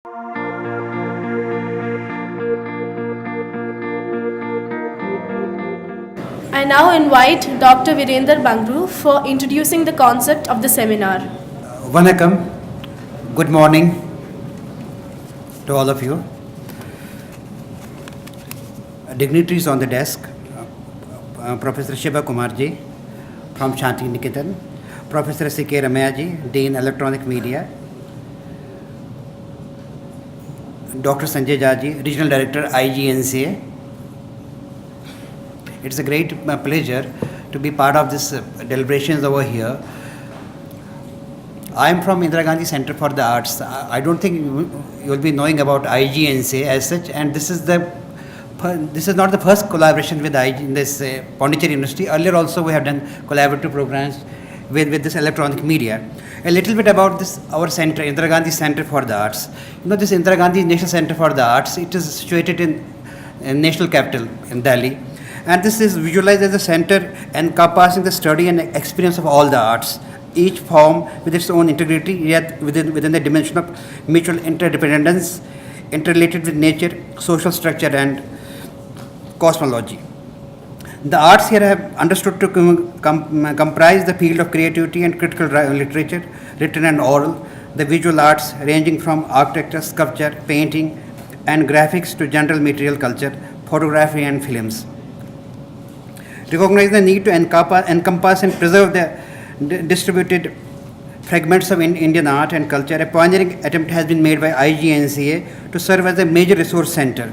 I now invite Dr. Virender Bangru for introducing the concept of the seminar. Vanakkam, good morning to all of you. Dignitaries on the desk, Professor Shiva Kumarji from Shanti Niketan, Professor C.K. Ramayaji, Dean Electronic Media, Dr. Sanjay Jaji, Regional Director, IGNCA. It's a great pleasure to be part of this deliberations over here. I am from Indira Gandhi Center for the Arts. I don't think you will be knowing about IGNCA as such, and this is not the first collaboration with IG in this Pondicherry University. Earlier also we have done collaborative programs with this electronic media. A little bit about this, our center, Indira Gandhi Center for the Arts. This Indira Gandhi National Center for the Arts, it is situated in national capital in Delhi. And this is visualized as a center encompassing the study and experience of all the arts, each form with its own integrity, yet within the dimension of mutual interdependence, interrelated with nature, social structure and cosmology. The arts here have understood to comprise the field of creativity and critical literature, written and oral, the visual arts ranging from architecture, sculpture, painting and graphics to general material culture, photography and films. Recognize the need to encompass and preserve the distributed fragments of Indian art and culture. A pioneering attempt has been made by IGNCA to serve as a major resource center.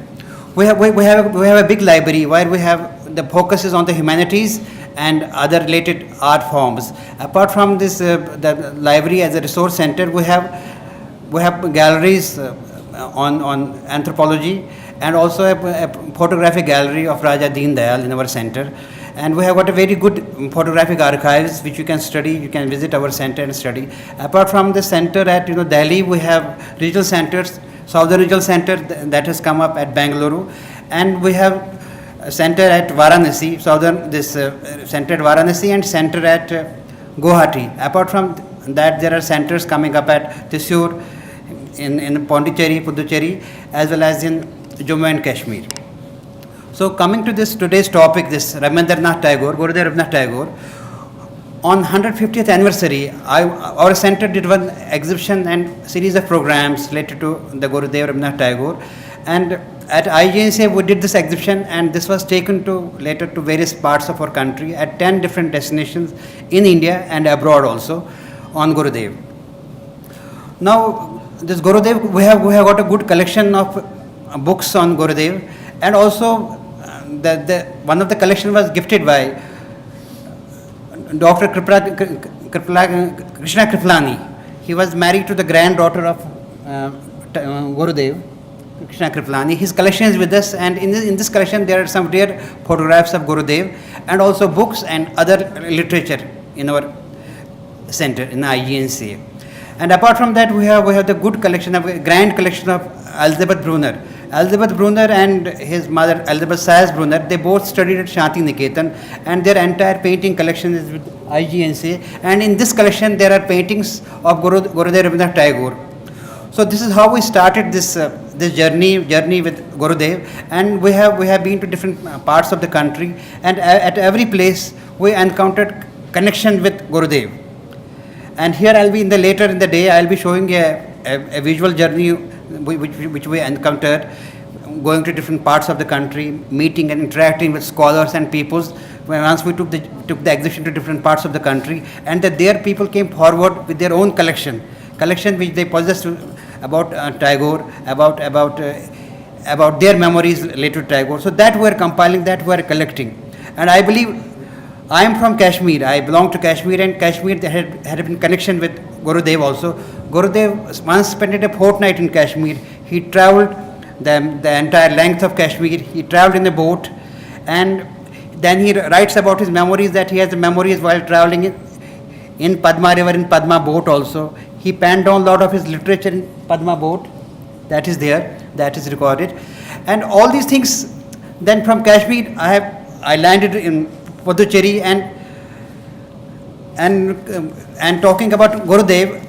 We have a big library where we have the focus is on the humanities and other related art forms. Apart from this, the library as a resource center, we have galleries on anthropology and also a photographic gallery of Raja Deen Dayal in our center. And we have got a very good photographic archives which you can study. You can visit our center and study. Apart from the center at Delhi, we have regional centers. Southern Regional Center that has come up at Bangalore, and we have a center at Varanasi. Center at Varanasi and center at Guwahati. Apart from that, there are centers coming up at Thrissur, in Pondicherry, Puducherry, as well as in Jammu and Kashmir. So coming to today's topic, this Rabindranath Tagore, Gurudev Rabindranath Tagore, on 150th anniversary, our center did one exhibition and series of programs related to the Gurudev Rabindranath Tagore, and at IGNCA we did this exhibition, and this was taken later to various parts of our country at 10 different destinations in India and abroad also on Gurudev. Now this Gurudev, we have got a good collection of books on Gurudev, and also one of the collection was gifted by Dr. Krishna Kripalani. He was married to the granddaughter of Gurudev, Krishna Kripalani. His collection is with us, and in this collection there are some rare photographs of Gurudev and also books and other literature in our center in IGNCA. And apart from that, we have the good collection of grand collection of Elizabeth Brunner. Elizabeth Brunner and his mother Elizabeth Sayers Brunner, they both studied at Shanti Niketan, and their entire painting collection is with IGNCA. And in this collection there are paintings of Gurudev Rabindranath Tagore. So this is how we started this journey with Gurudev, and we have been to different parts of the country, and at every place we encountered connection with Gurudev. And here later in the day I'll be showing a visual journey which we encountered, going to different parts of the country, meeting and interacting with scholars and peoples. Once we took the exhibition to different parts of the country, and that there people came forward with their own collection which they possessed about Tagore, about their memories related to Tagore. So that we are compiling, that we are collecting. And I believe, I am from Kashmir, I belong to Kashmir, and Kashmir had been connection with Gurudev also. Gurudev once spent a fortnight in Kashmir. He travelled the entire length of Kashmir. He travelled in a boat, and then he writes about his memories, that he has the memories while travelling in Padma river, in Padma boat also. He penned down a lot of his literature in Padma boat. That is there, that is recorded. And all these things, then from Kashmir, I landed in Puducherry, and talking about Gurudev,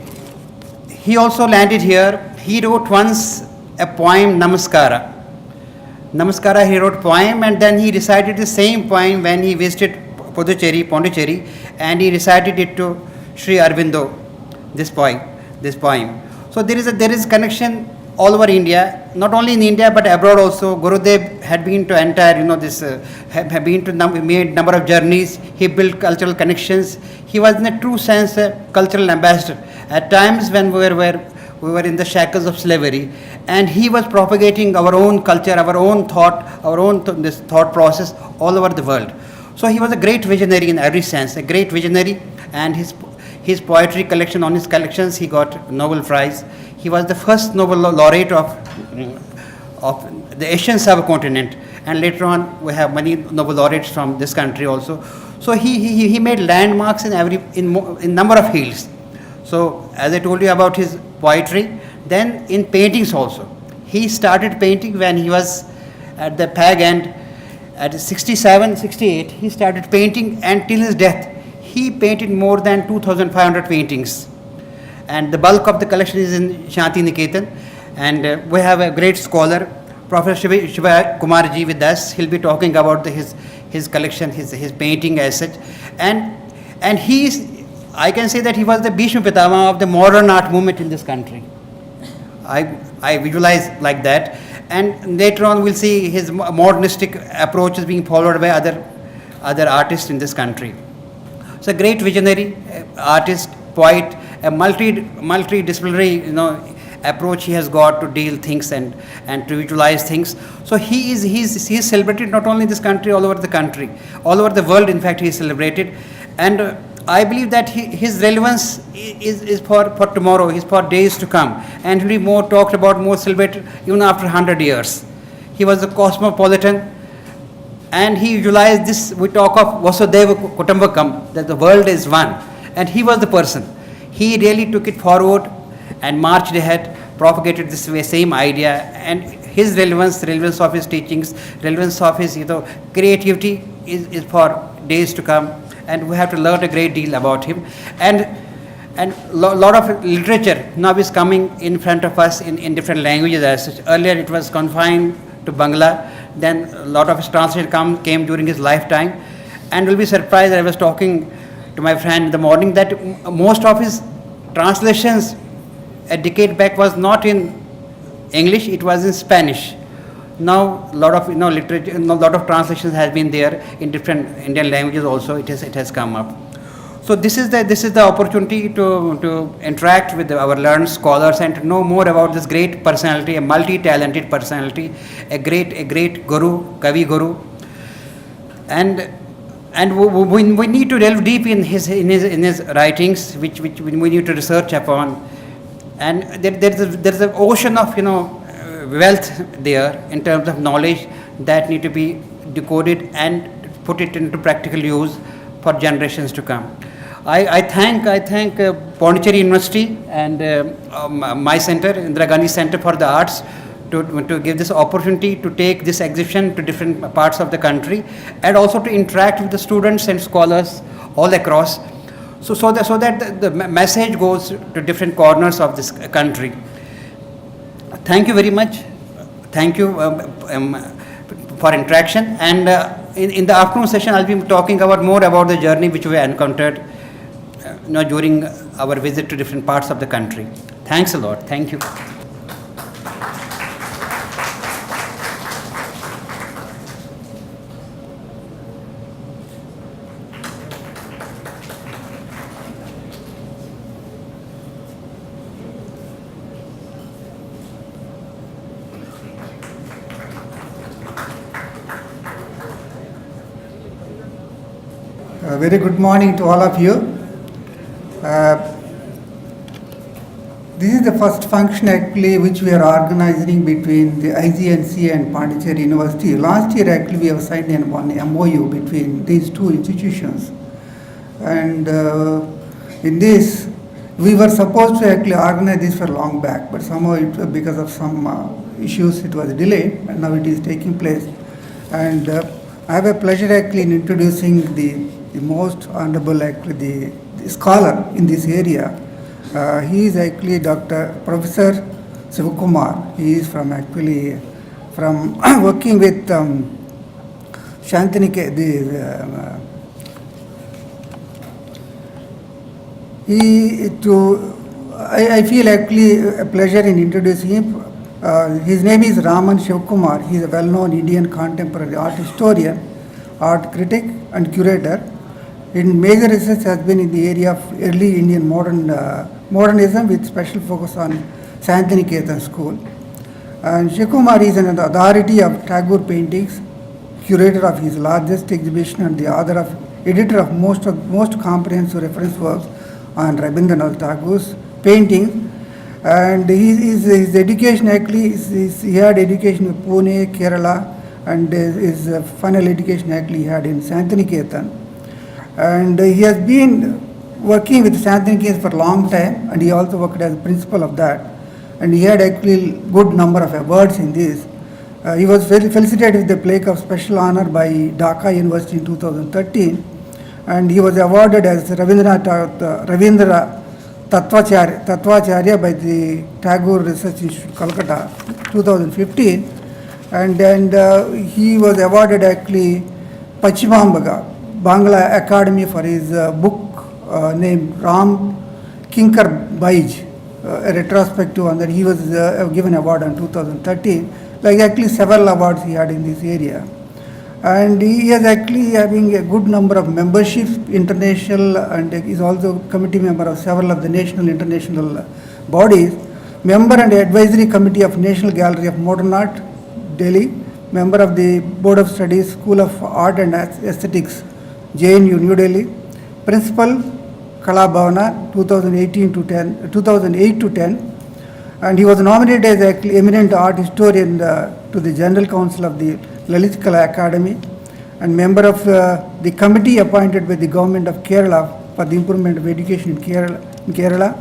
he also landed here. he wrote once a poem, Namaskara. Namaskara, he wrote poem, and then he recited the same poem when he visited Puducherry, Pondicherry, and he recited it to Sri Aurobindo, this poem. So there is connection all over India, not only in India but abroad also. Gurudev had been to entire, had been to made number of journeys. He built cultural connections. He was in a true sense a cultural ambassador. At times when we were in the shackles of slavery, and he was propagating our own culture, our own thought, this thought process all over the world. So he was a great visionary in every sense, a great visionary, and his poetry collection, on his collections, he got Nobel Prize. He was the first Nobel laureate of the Asian subcontinent, and later on we have many Nobel laureates from this country also. So he made landmarks in number of fields. So as I told you about his poetry, then in paintings also. He started painting when he was at the fag end. At 67, 68, he started painting, and till his death, he painted more than 2,500 paintings. And the bulk of the collection is in Shanti Niketan. And we have a great scholar, Professor Shiva Kumarji, with us. He'll be talking about his collection, his painting as such. And I can say that he was the Bhishma Pitama of the modern art movement in this country. I visualize like that. And later on we'll see his modernistic approaches being followed by other artists in this country. So a great visionary, artist, poet, a multidisciplinary approach he has got to deal things and to visualize things. So he's celebrated not only in this country, all over the country, all over the world. In fact, he is celebrated, and I believe that his relevance is for tomorrow, is for days to come, and will be more talked about, more celebrated even after 100 years. He was a cosmopolitan, and he visualized this. We talk of Vasudhaiva Kutumbakam, that the world is one, and he was the person. He really took it forward and marched ahead, propagated this same idea, and his relevance of his teachings, relevance of his creativity is for days to come. And we have to learn a great deal about him. And lot of literature now is coming in front of us in different languages as such. Earlier it was confined to Bangla, then a lot of his translation came during his lifetime. And will be surprised, I was talking to my friend in the morning, that most of his translations a decade back was not in English, it was in Spanish. Now a lot of literature, a lot of translations has been there in different Indian languages also. It has come up. So this is the opportunity to interact with our learned scholars and to know more about this great personality, a multi-talented personality, a great guru, Kavi Guru, and we need to delve deep in his writings, which we need to research upon, and there's an ocean of wealth there in terms of knowledge that need to be decoded and put it into practical use for generations to come. I thank Pondicherry University and my center, Indira Gandhi Center for the Arts, to give this opportunity to take this exhibition to different parts of the country, and also to interact with the students and scholars all across, so that the message goes to different corners of this country. Thank you very much. Thank you for interaction. And in the afternoon session, I'll be talking more about the journey which we encountered during our visit to different parts of the country. Thanks a lot. Thank you. Very good morning to all of you. This is the first function actually which we are organizing between the IGNC and Pondicherry University. Last year actually we have signed one MOU between these two institutions, and in this we were supposed to actually organize this for long back, but somehow because of some issues it was delayed, and now it is taking place. And I have a pleasure actually in introducing the most honorable actually the scholar in this area. He is actually Professor Sivakumar. He is from actually from working with Shantini. I feel actually a pleasure in introducing him. His name is Raman Shivkumar. He is a well-known Indian contemporary art historian, art critic, and curator. His major research has been in the area of early Indian modernism with special focus on Santiniketan school. And Shivkumar is an authority of Tagore paintings, curator of his largest exhibition, and the editor of most comprehensive reference works on Rabindranath Tagore's paintings. And his education actually he had education in Pune, Kerala, and his final education actually he had in Santiniketan. And he has been working with Santiniketan for a long time, and he also worked as principal of that. And he had actually good number of awards in this. He was felicitated with the plaque of special honor by Dhaka University in 2013, and he was awarded as Ravindra Tattvacharya by the Tagore Research Institute, Calcutta, 2015, and he was awarded actually Pachimambaga Bangla Academy for his book named Ram Kinkar Baij, a retrospective on that. He was given award in 2013. Like actually several awards he had in this area. And he is actually having a good number of memberships, international, and is also committee member of several of the national, international bodies. Member and advisory committee of National Gallery of Modern Art, Delhi. Member of the Board of Studies, School of Art and Aesthetics, JNU, New Delhi. Principal, Kala Bhavana, 2008 to 10. And he was nominated as actually eminent art historian to the General Council of the Lalit Kala Academy, and member of the committee appointed by the government of Kerala for the improvement of education in Kerala,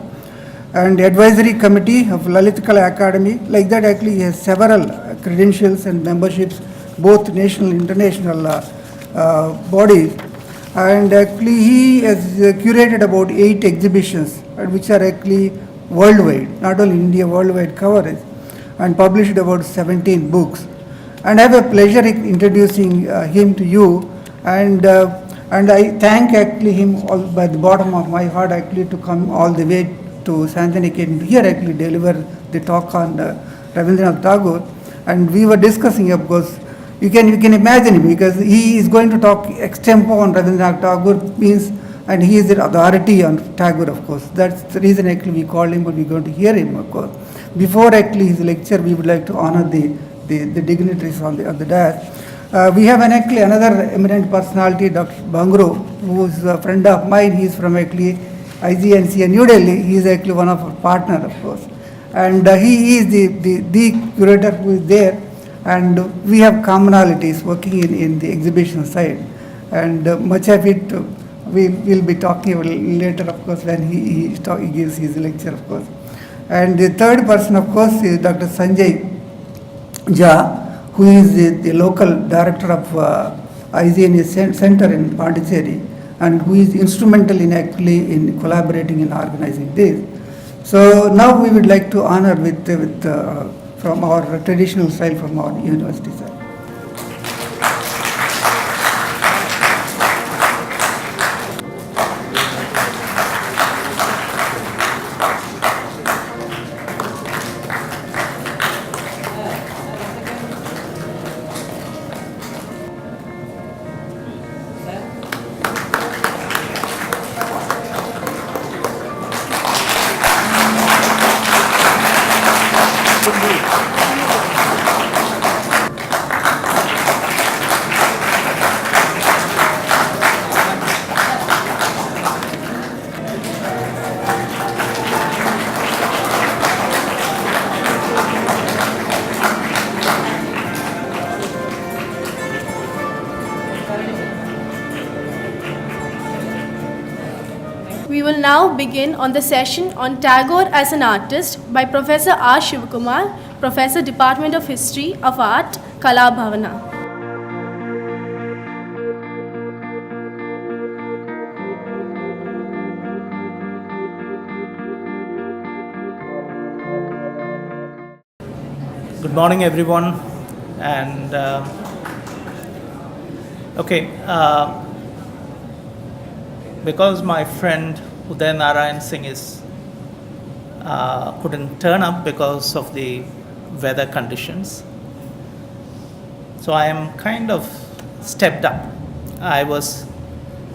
and advisory committee of Lalit Kala Academy. Like that, actually, he has several credentials and memberships, both national and international bodies. And actually, he has curated about 8 exhibitions, which are actually worldwide, not only India, worldwide coverage, and published about 17 books. And I have a pleasure in introducing him to you, and I thank actually him all by the bottom of my heart actually to come all the way to Santiniketan here actually deliver the talk on Rabindranath Tagore. And we were discussing, of course, you can imagine him, because he is going to talk extempo on Rabindranath Tagore means, and he is the authority on Tagore, of course. That's the reason actually we called him, but we're going to hear him, of course. Before actually his lecture, we would like to honor the dignitaries on the dais. We have actually another eminent personality, Dr. Bangro, who is a friend of mine. He is from actually IGNC in New Delhi. He is actually one of our partners, of course. And he is the curator who is there. And we have commonalities working in the exhibition side. And much of it we'll be talking about later, of course, when he gives his lecture, of course. And the third person, of course, is Dr. Sanjay Jha, who is the local director of IGNA Center in Pondicherry, and who is instrumental in actually in collaborating and organizing this. So now we would like to honor with from our traditional style from our university side. We will now begin on the session on Tagore as an artist by Professor R. Shivakumar, Professor, Department of History of Art, Kala Bhavana. Good morning, everyone. And because my friend Uday Narayan Singh couldn't turn up because of the weather conditions, so I am kind of stepped up. I was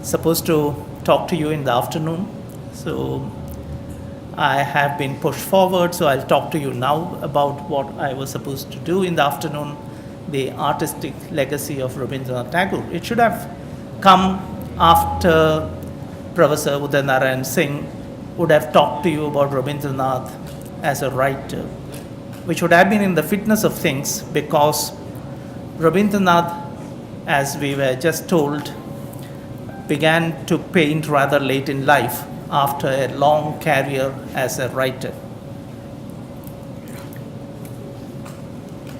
supposed to talk to you in the afternoon, so I have been pushed forward, so I'll talk to you now about what I was supposed to do in the afternoon, the artistic legacy of Rabindranath Tagore. It should have come after Professor Uday Narayan Singh would have talked to you about Rabindranath as a writer, which would have been in the fitness of things, because Rabindranath, as we were just told, began to paint rather late in life after a long career as a writer.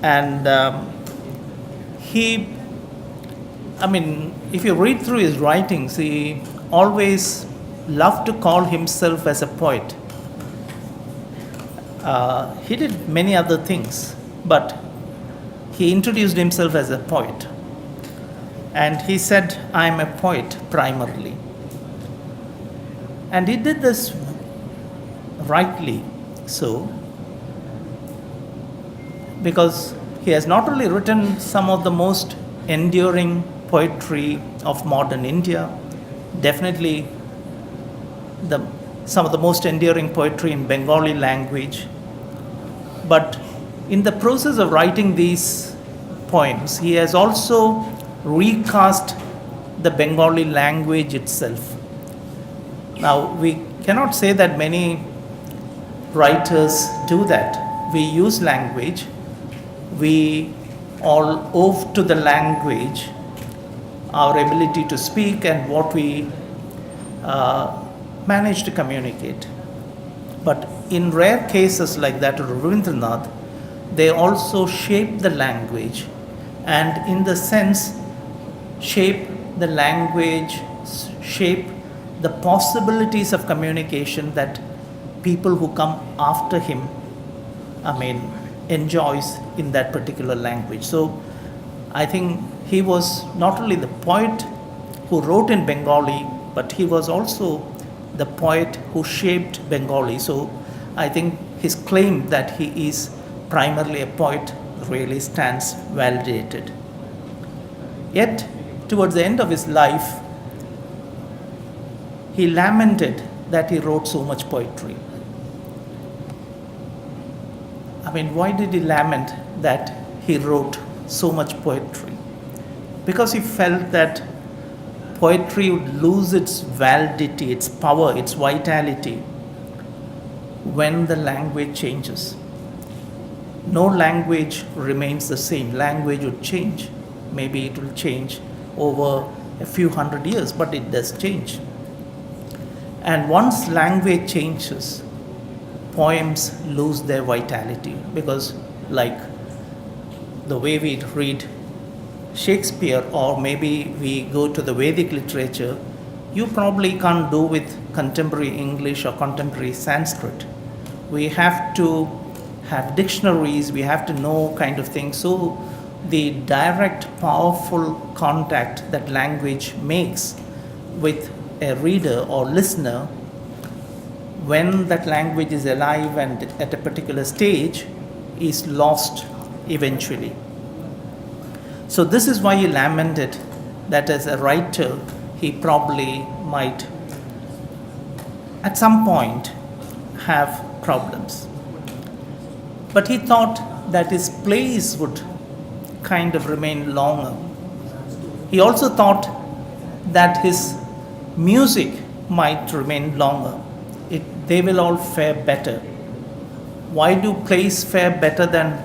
And if you read through his writings, he always loved to call himself as a poet. He did many other things, but he introduced himself as a poet. And he said, "I am a poet primarily." And he did this rightly so, because he has not only written some of the most enduring poetry of modern India, definitely some of the most enduring poetry in Bengali language, but in the process of writing these poems, he has also recast the Bengali language itself. Now, we cannot say that many writers do that. We use language, we all owe to the language our ability to speak and what we manage to communicate. But in rare cases like that of Rabindranath, they also shape the language, and in the sense, shape the language, shape the possibilities of communication that people who come after him, enjoys in that particular language. So I think he was not only the poet who wrote in Bengali, but he was also the poet who shaped Bengali. So I think his claim that he is primarily a poet really stands validated. Yet, towards the end of his life, he lamented that he wrote so much poetry. Why did he lament that he wrote so much poetry? Because he felt that poetry would lose its validity, its power, its vitality when the language changes. No language remains the same. Language would change. Maybe it will change over a few hundred years, but it does change. And once language changes, poems lose their vitality, because like the way we read Shakespeare, or maybe we go to the Vedic literature, you probably can't do with contemporary English or contemporary Sanskrit. We have to have dictionaries, we have to know kind of things. So the direct, powerful contact that language makes with a reader or listener, when that language is alive and at a particular stage, is lost eventually. So this is why he lamented that as a writer, he probably might at some point have problems. But he thought that his plays would kind of remain longer. He also thought that his music might remain longer. They will all fare better. Why do plays fare better than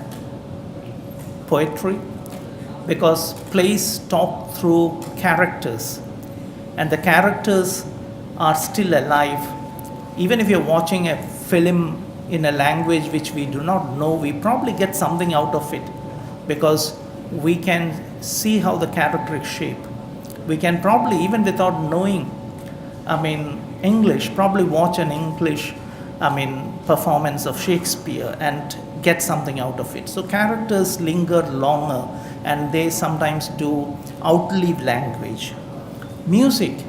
poetry? Because plays talk through characters, and the characters are still alive. Even if you're watching a film in a language which we do not know, we probably get something out of it, because we can see how the character is shaped. We can probably, even without knowing English, probably watch an English performance of Shakespeare and get something out of it. So characters linger longer and they sometimes do outlive language. Music,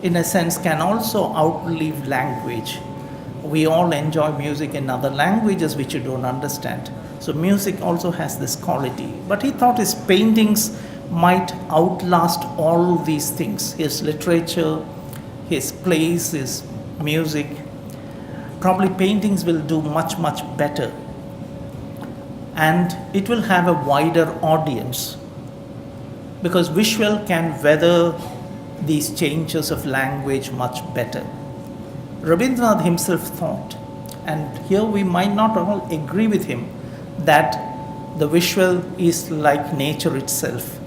in a sense, can also outlive language. We all enjoy music in other languages which you don't understand. So music also has this quality. But he thought his paintings might outlast all these things. His literature, his plays, his music. Probably paintings will do much, much better. And it will have a wider audience. Because visual can weather these changes of language much better. Rabindranath himself thought, and here we might not all agree with him, that the visual is like nature itself.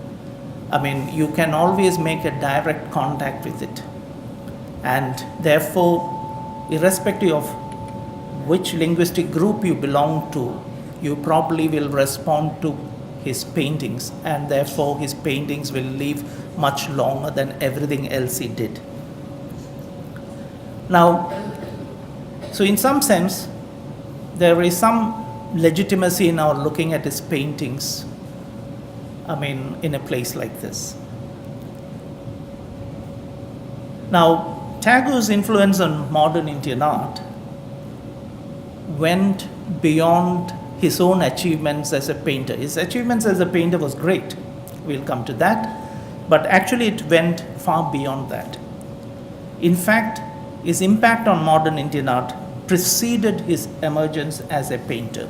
You can always make a direct contact with it. And therefore, irrespective of which linguistic group you belong to, you probably will respond to his paintings, and therefore his paintings will live much longer than everything else he did. Now, so in some sense, there is some legitimacy in our looking at his paintings, in a place like this. Now, Tagore's influence on modern Indian art went beyond his own achievements as a painter. His achievements as a painter was great. We'll come to that. But actually it went far beyond that. In fact, his impact on modern Indian art preceded his emergence as a painter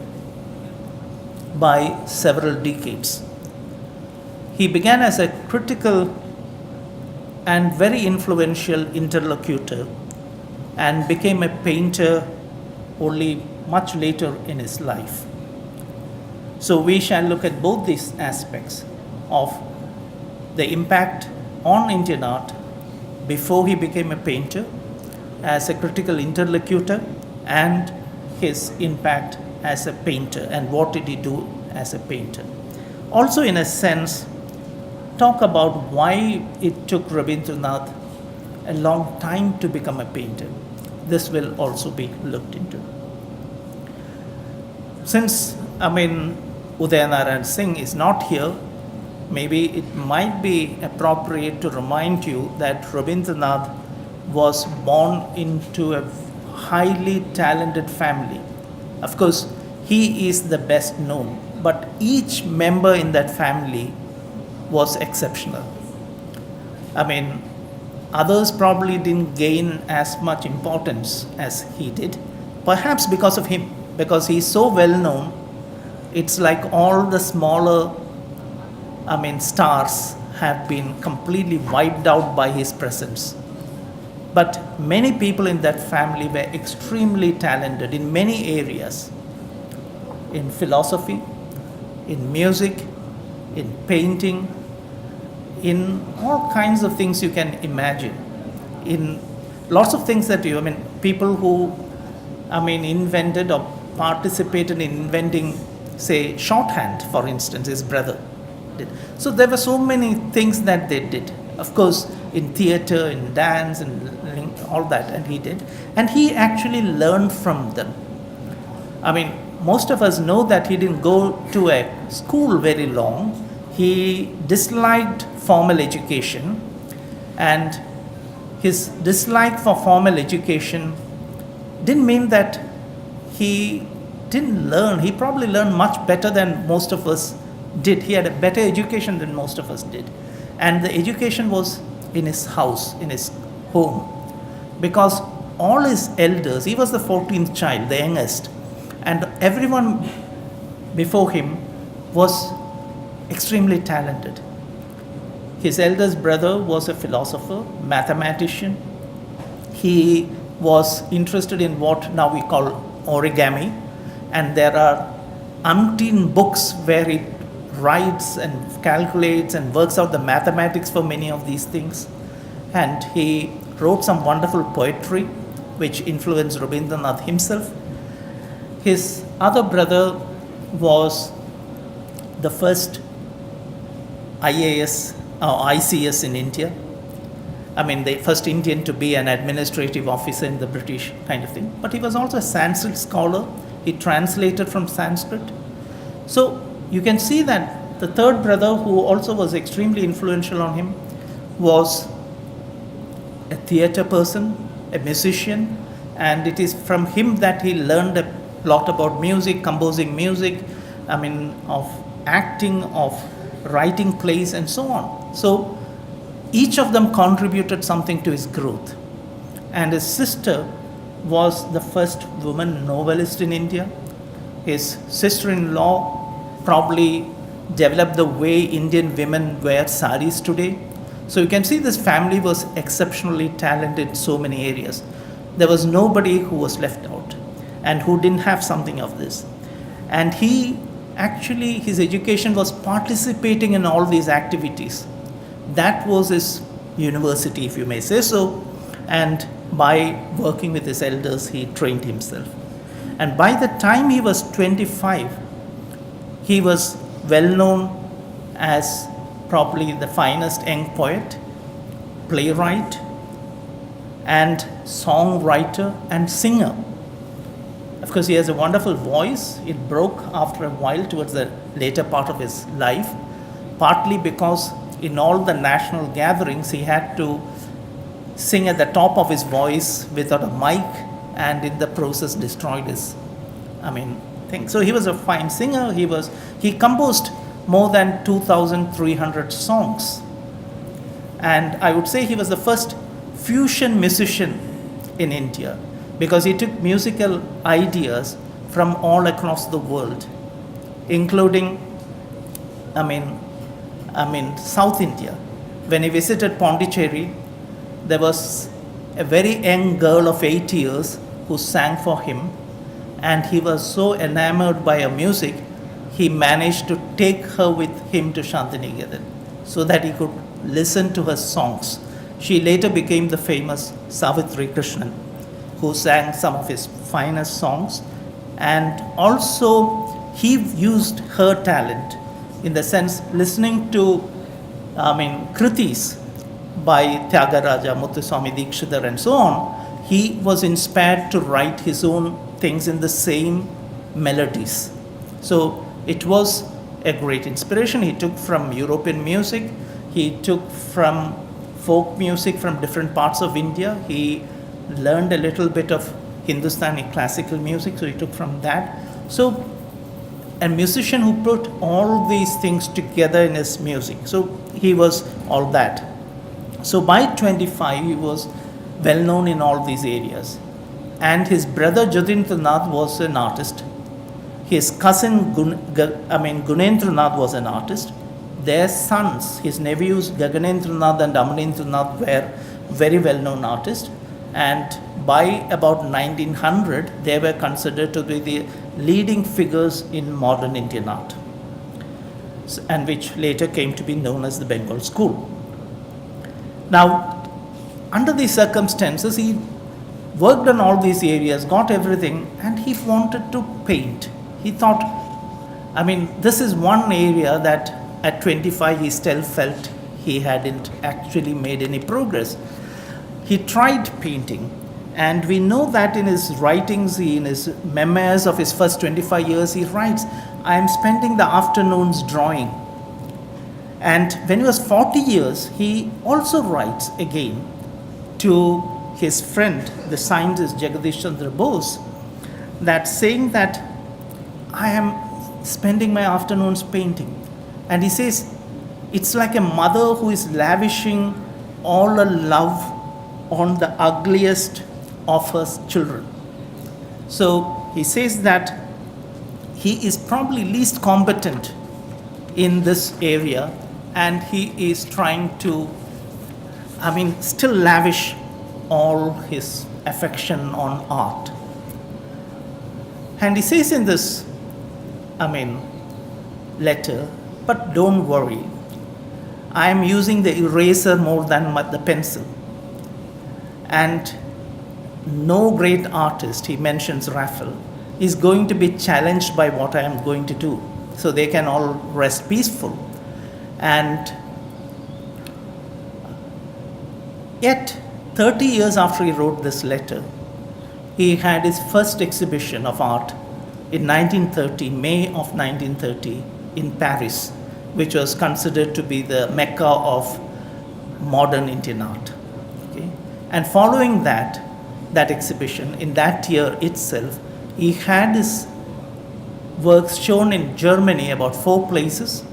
by several decades. He began as a critical and very influential interlocutor and became a painter only much later in his life. So we shall look at both these aspects of the impact on Indian art before he became a painter, as a critical interlocutor, and his impact as a painter, and what did he do as a painter. Also, in a sense, talk about why it took Rabindranath a long time to become a painter. This will also be looked into. Since, Udayanarayan Singh is not here, maybe it might be appropriate to remind you that Rabindranath was born into a highly talented family. Of course, he is the best known, but each member in that family was exceptional. Others probably didn't gain as much importance as he did, perhaps because of him, because he's so well known. It's like all the smaller stars have been completely wiped out by his presence. But many people in that family were extremely talented in many areas, in philosophy, in music, in painting, in all kinds of things you can imagine, in lots of things that people who invented or participated in inventing, say, shorthand, for instance, his brother did. So there were so many things that they did. Of course, in theater, in dance, and all that, and he did. And he actually learned from them. Most of us know that he didn't go to a school very long. He disliked formal education, and his dislike for formal education didn't mean that he didn't learn. He probably learned much better than most of us did. He had a better education than most of us did. And the education was in his house, in his home. Because all his elders, he was the 14th child, the youngest, and everyone before him was extremely talented. His eldest brother was a philosopher, mathematician. He was interested in what now we call origami, and there are umpteen books where he writes and calculates and works out the mathematics for many of these things. And he wrote some wonderful poetry which influenced Rabindranath himself. His other brother was the first IAS or ICS in India. I mean, the first Indian to be an administrative officer in the British kind of thing. But he was also a Sanskrit scholar. He translated from Sanskrit. So you can see that the third brother, who also was extremely influential on him, was a theatre person, a musician, and it is from him that he learned a lot about music, composing music, I mean, of acting, of writing plays, and so on. So each of them contributed something to his growth. And his sister was the first woman novelist in India. His sister-in-law probably developed the way Indian women wear saris today. So you can see this family was exceptionally talented in so many areas. There was nobody who was left out and who didn't have something of this. And his education was participating in all these activities. That was his university, if you may say so. And by working with his elders, he trained himself. And by the time he was 25, he was well known as probably the finest young poet, playwright, and songwriter and singer. Of course, he has a wonderful voice. It broke after a while towards the later part of his life, partly because in all the national gatherings, he had to sing at the top of his voice without a mic, and in the process destroyed his, thing. So he was a fine singer. He composed more than 2,300 songs. And I would say he was the first fusion musician in India, because he took musical ideas from all across the world, including, South India. When he visited Pondicherry, there was a very young girl of 8 years who sang for him, and he was so enamored by her music, he managed to take her with him to Shantiniketan so that he could listen to her songs. She later became the famous Savitri Krishnan, who sang some of his finest songs, and also he used her talent in the sense listening to kritis by Tyagaraja, Muthuswami Dikshidhar, and so on. He was inspired to write his own things in the same melodies. So it was a great inspiration. He took from European music, he took from folk music from different parts of India. He learned a little bit of Hindustani classical music, so he took from that. So a musician who put all these things together in his music. So he was all that. So by 25, he was well known in all these areas. And his brother Jadindranath was an artist. His cousin Gunendranath was an artist. Their sons, his nephews Gaganendranath and Amanindranath, were very well known artists. And by about 1900, they were considered to be the leading figures in modern Indian art, and which later came to be known as the Bengal School. Now, under these circumstances, he worked on all these areas, got everything, and he wanted to paint. He thought, this is one area that at 25 he still felt he hadn't actually made any progress. He tried painting, and we know that in his writings, in his memoirs of his first 25 years, he writes, "I am spending the afternoons drawing." And when he was 40 years, he also writes again to his friend, the scientist Jagadish Chandra Bose, that saying that I am spending my afternoons painting. And he says, it's like a mother who is lavishing all her love on the ugliest of her children. So he says that he is probably least competent in this area, and he is trying to, still lavish all his affection on art. And he says in this, letter, but don't worry, I am using the eraser more than the pencil. And no great artist, he mentions Raphael, is going to be challenged by what I am going to do. So they can all rest peaceful. And Yet, 30 years after he wrote this letter, he had his first exhibition of art in 1930, May of 1930, in Paris, which was considered to be the Mecca of modern Indian art. Okay? And following that exhibition, in that year itself, he had his works shown in Germany, about 4 places.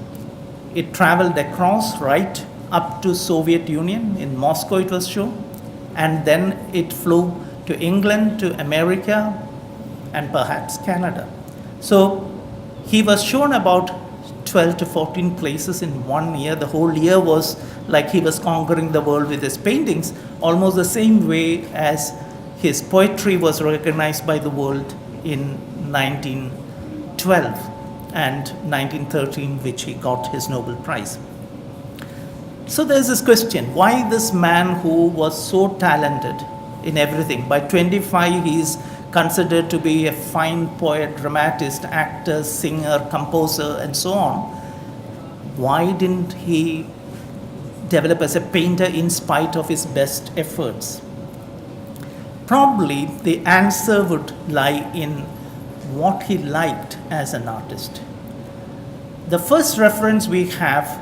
It traveled across right up to Soviet Union. In Moscow it was shown, and then it flew to England, to America, and perhaps Canada. So he was shown about 12 to 14 places in 1 year. The whole year was like he was conquering the world with his paintings, almost the same way as his poetry was recognized by the world in 1912 and 1913, which he got his Nobel Prize. So there's this question, why this man who was so talented in everything? By 25, he is considered to be a fine poet, dramatist, actor, singer, composer, and so on. Why didn't he develop as a painter in spite of his best efforts? Probably the answer would lie in what he liked as an artist. The first reference we have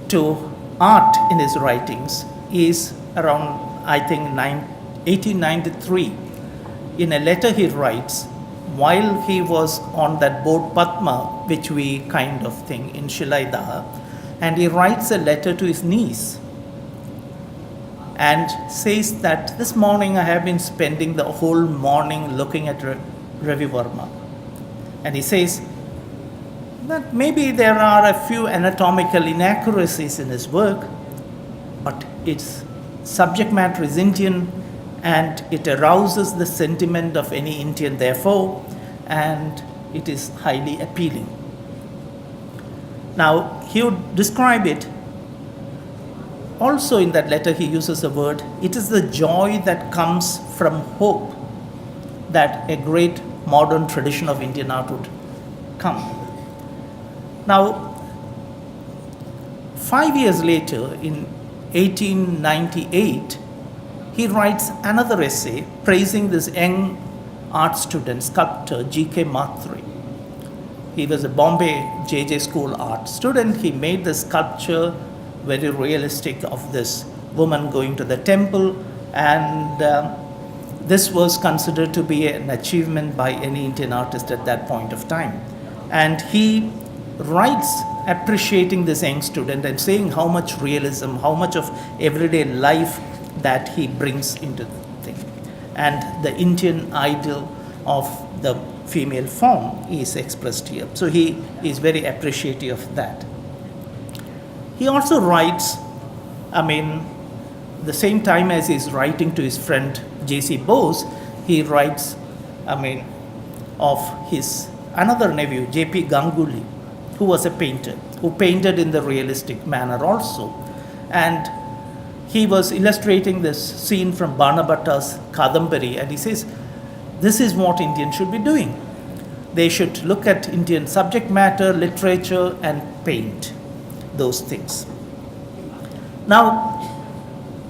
to art in his writings is around, I think, 1893. In a letter he writes, while he was on that boat Padma, which we kind of think in Shilaidaha, and he writes a letter to his niece and says that this morning I have been spending the whole morning looking at Ravi Verma. And he says that maybe there are a few anatomical inaccuracies in his work, but its subject matter is Indian and it arouses the sentiment of any Indian, therefore, and it is highly appealing. Now, he would describe it. Also in that letter he uses the word, it is the joy that comes from hope that a great modern tradition of Indian art would come. Now, 5 years later, in 1898, he writes another essay praising this young art student, sculptor G.K. Matre. He was a Bombay J.J. School art student. He made the sculpture very realistic of this woman going to the temple, and this was considered to be an achievement by any Indian artist at that point of time. And he writes appreciating this young student and saying how much realism, how much of everyday life that he brings into the thing. And the Indian ideal of the female form is expressed here. So he is very appreciative of that. He also writes, the same time as he's writing to his friend J.C. Bose, he writes, of his another nephew, J.P. Ganguly, who was a painter, who painted in the realistic manner also. And he was illustrating this scene from Banabhatta's Kadambari, and he says, this is what Indians should be doing. They should look at Indian subject matter, literature, and paint those things. Now,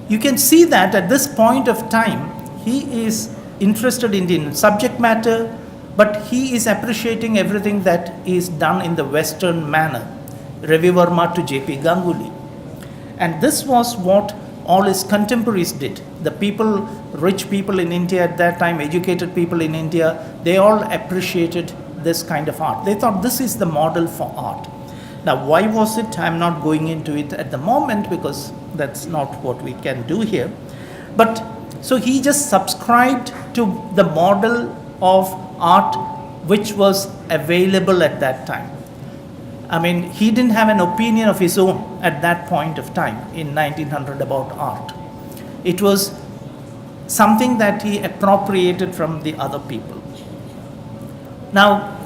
you can see that at this point of time, he is interested in Indian subject matter, but he is appreciating everything that is done in the Western manner. Ravi Verma to J.P. Ganguly. And this was what all his contemporaries did. The people, rich people in India at that time, educated people in India, they all appreciated this kind of art. They thought this is the model for art. Now, why was it? I'm not going into it at the moment because that's not what we can do here. But so he just subscribed to the model of art which was available at that time. He didn't have an opinion of his own at that point of time in 1900 about art. It was something that he appropriated from the other people. Now,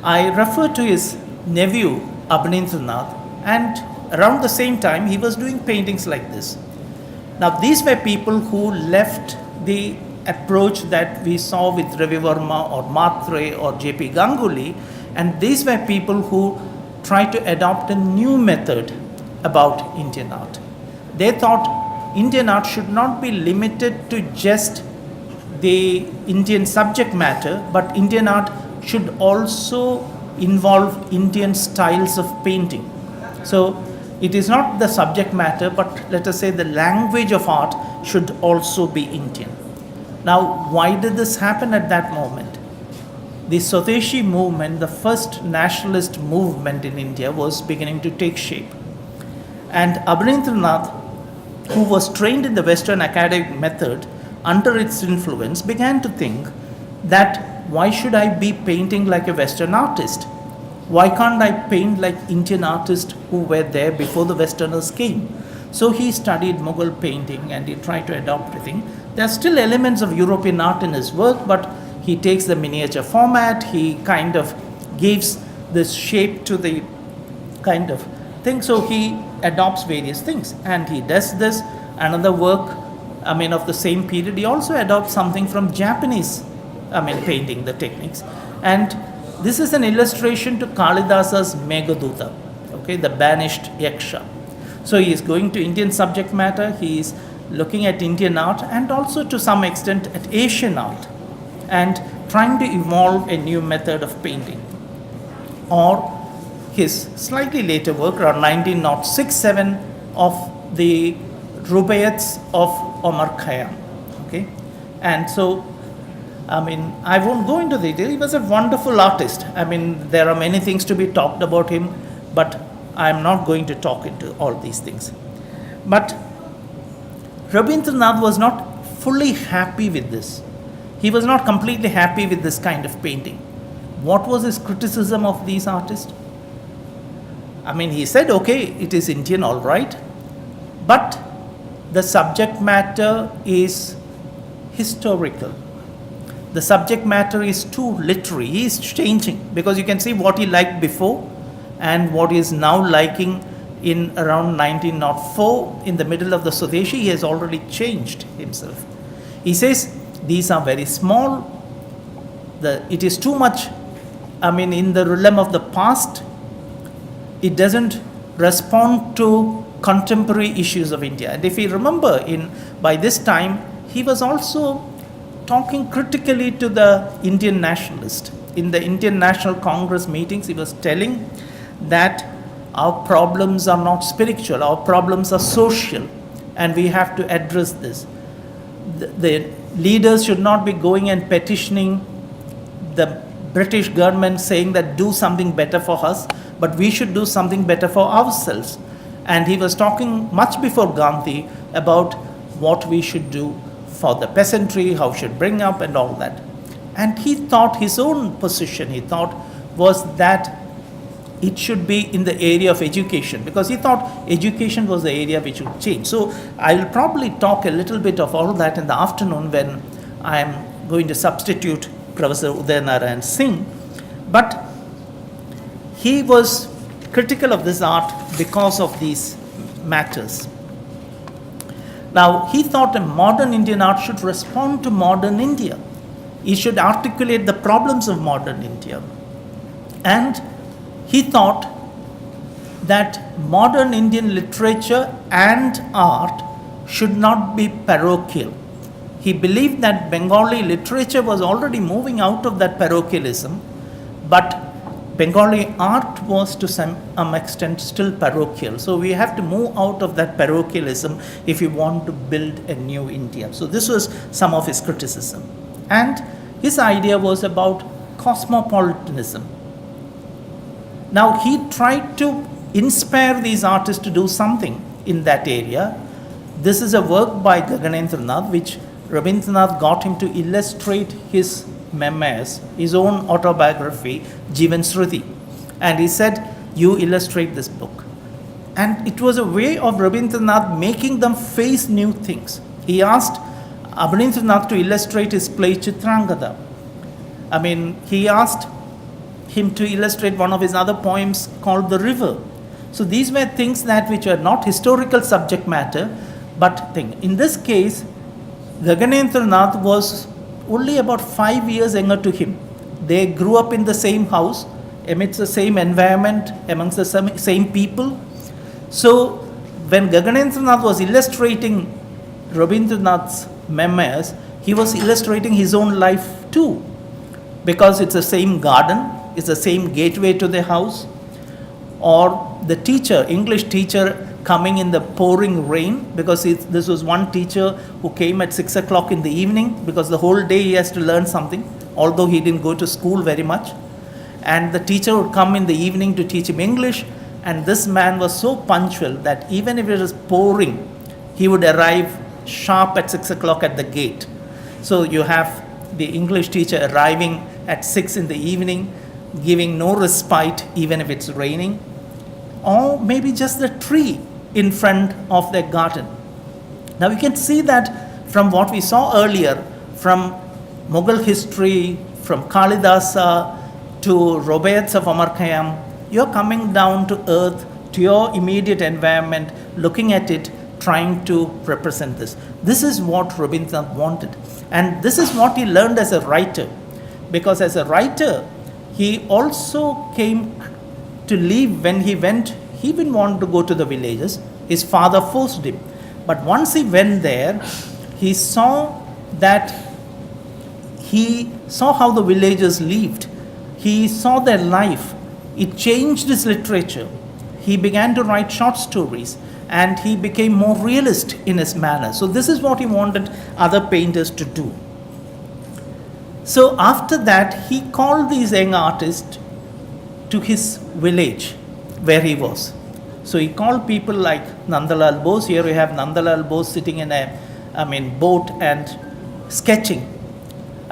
I refer to his nephew, Rabindranath, and around the same time, he was doing paintings like this. Now, these were people who left the approach that we saw with Ravi Verma or Matre or J.P. Ganguly, and these were people who tried to adopt a new method about Indian art. They thought Indian art should not be limited to just the Indian subject matter, but Indian art should also involve Indian styles of painting. So it is not the subject matter, but let us say the language of art should also be Indian. Now, why did this happen at that moment? The Swadeshi movement, the first nationalist movement in India, was beginning to take shape. And Rabindranath, who was trained in the Western academic method, under its influence, began to think that why should I be painting like a Western artist? Why can't I paint like Indian artists who were there before the Westerners came? So he studied Mughal painting and he tried to adopt everything. There are still elements of European art in his work, but he takes the miniature format, he kind of gives this shape to the kind of thing. So he adopts various things and he does this. Another work, of the same period, he also adopts something from Japanese, painting, the techniques. And this is an illustration to Kalidasa's Meghaduta, okay, the banished Yaksha. So he is going to Indian subject matter, he is looking at Indian art and also to some extent at Asian art and trying to evolve a new method of painting. Or his slightly later work, around 1906-7, of the Rubaiyats of Omar Khayyam. Okay? And so, I won't go into detail. He was a wonderful artist. There are many things to be talked about him, but I'm not going to talk into all these things. But Rabindranath was not fully happy with this. He was not completely happy with this kind of painting. What was his criticism of these artists? He said, okay, it is Indian, all right, but the subject matter is historical. The subject matter is too literary. He is changing because you can see what he liked before and what he is now liking in around 1904 in the middle of the Swadeshi. He has already changed himself. He says these are very small. It is too much, in the realm of the past. It doesn't respond to contemporary issues of India. And if you remember, by this time, he was also talking critically to the Indian nationalist. In the Indian National Congress meetings, he was telling that our problems are not spiritual, our problems are social, and we have to address this. The leaders should not be going and petitioning the British government saying that do something better for us, but we should do something better for ourselves. And he was talking much before Gandhi about what we should do for the peasantry, how we should bring up and all that. And he thought his own position, was that it should be in the area of education, because he thought education was the area which would change. So I will probably talk a little bit of all that in the afternoon when I am going to substitute Professor Udayanarayan Singh. But he was critical of this art because of these matters. Now, he thought a modern Indian art should respond to modern India. He should articulate the problems of modern India. And he thought that modern Indian literature and art should not be parochial. He believed that Bengali literature was already moving out of that parochialism, but Bengali art was to some extent still parochial. So we have to move out of that parochialism if you want to build a new India. So this was some of his criticism. And his idea was about cosmopolitanism. Now he tried to inspire these artists to do something in that area. This is a work by Gaganendranath which Rabindranath got him to illustrate his memoirs, his own autobiography, Jivan Shruti. And he said, you illustrate this book. And it was a way of Rabindranath making them face new things. He asked Rabindranath to illustrate his play Chitrangada. He asked him to illustrate one of his other poems called The River. So these were things which were not historical subject matter, but thing. In this case, Gaganendranath was only about 5 years younger to him. They grew up in the same house, amidst the same environment, amongst the same people. So when Gaganendranath was illustrating Rabindranath's memoirs, he was illustrating his own life too, because it's the same garden, it's the same gateway to the house, or the teacher, English teacher, coming in the pouring rain, because this was one teacher who came at 6 o'clock in the evening, because the whole day he has to learn something, although he didn't go to school very much. And the teacher would come in the evening to teach him English, and this man was so punctual that even if it was pouring, he would arrive sharp at 6 o'clock at the gate. So you have the English teacher arriving at 6 in the evening, giving no respite even if it's raining, or maybe just the tree in front of their garden. Now you can see that from what we saw earlier, from Mughal history, from Kalidasa to Roberts of Amar Khayyam, you're coming down to earth, to your immediate environment, looking at it, trying to represent this. This is what Rabindranath wanted. And this is what he learned as a writer. Because as a writer, he also came to leave when he went. He didn't want to go to the villages. His father forced him. But once he went there, he saw how the villagers lived. He saw their life. It changed his literature. He began to write short stories, and he became more realist in his manner. So this is what he wanted other painters to do. So after that, he called these young artists to his village where he was. So he called people like Nandalal Bose. Here we have Nandalal Bose sitting in a boat and sketching.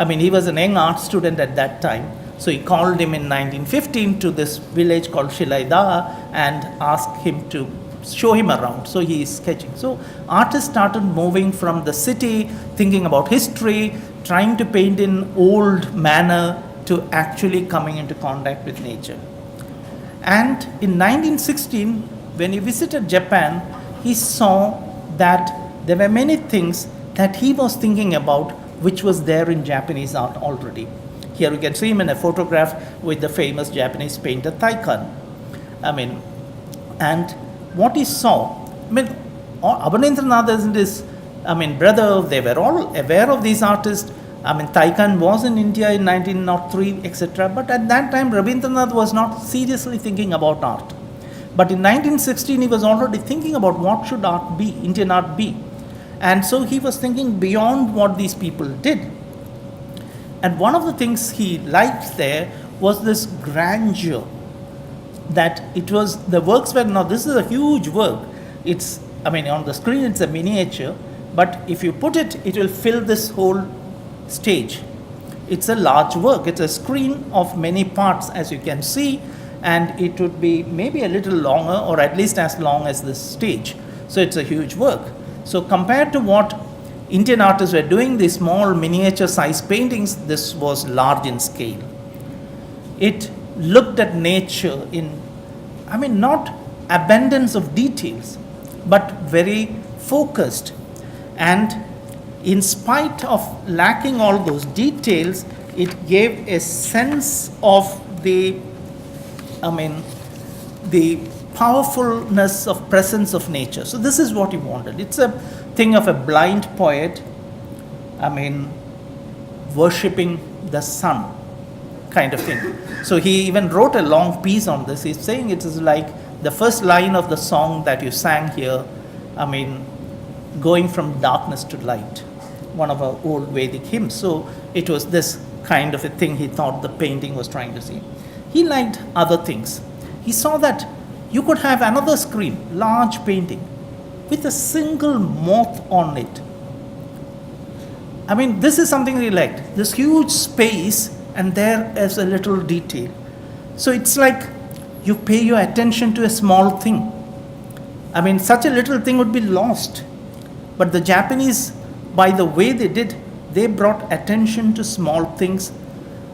He was an young art student at that time. So he called him in 1915 to this village called Shilaida and asked him to show him around. So he is sketching. So artists started moving from the city, thinking about history, trying to paint in old manner, to actually coming into contact with nature. And in 1916, when he visited Japan, he saw that there were many things that he was thinking about which was there in Japanese art already. Here you can see him in a photograph with the famous Japanese painter Taikan. And what he saw, Rabindranath isn't his brother, they were all aware of these artists. Taikan was in India in 1903, etc. But at that time, Rabindranath was not seriously thinking about art. But in 1916, he was already thinking about what should art be, Indian art be. And so he was thinking beyond what these people did. And one of the things he liked there was this grandeur, that it was, the works were, now this is a huge work. It's, on the screen it's a miniature, but if you put it, it will fill this whole stage. It's a large work. It's a screen of many parts, as you can see, and it would be maybe a little longer, or at least as long as this stage. So it's a huge work. So compared to what Indian artists were doing, these small miniature size paintings, this was large in scale. It looked at nature in, not abundance of details, but very focused. And in spite of lacking all those details, it gave a sense of the powerfulness of presence of nature. So this is what he wanted. It's a thing of a blind poet, worshipping the sun kind of thing. So he even wrote a long piece on this. He's saying it is like the first line of the song that you sang here, going from darkness to light, one of our old Vedic hymns. So it was this kind of a thing he thought the painting was trying to see. He liked other things. He saw that you could have another screen, large painting, with a single moth on it. This is something he liked. This huge space, and there is a little detail. So it's like you pay your attention to a small thing. Such a little thing would be lost. But the Japanese, by the way they did, they brought attention to small things,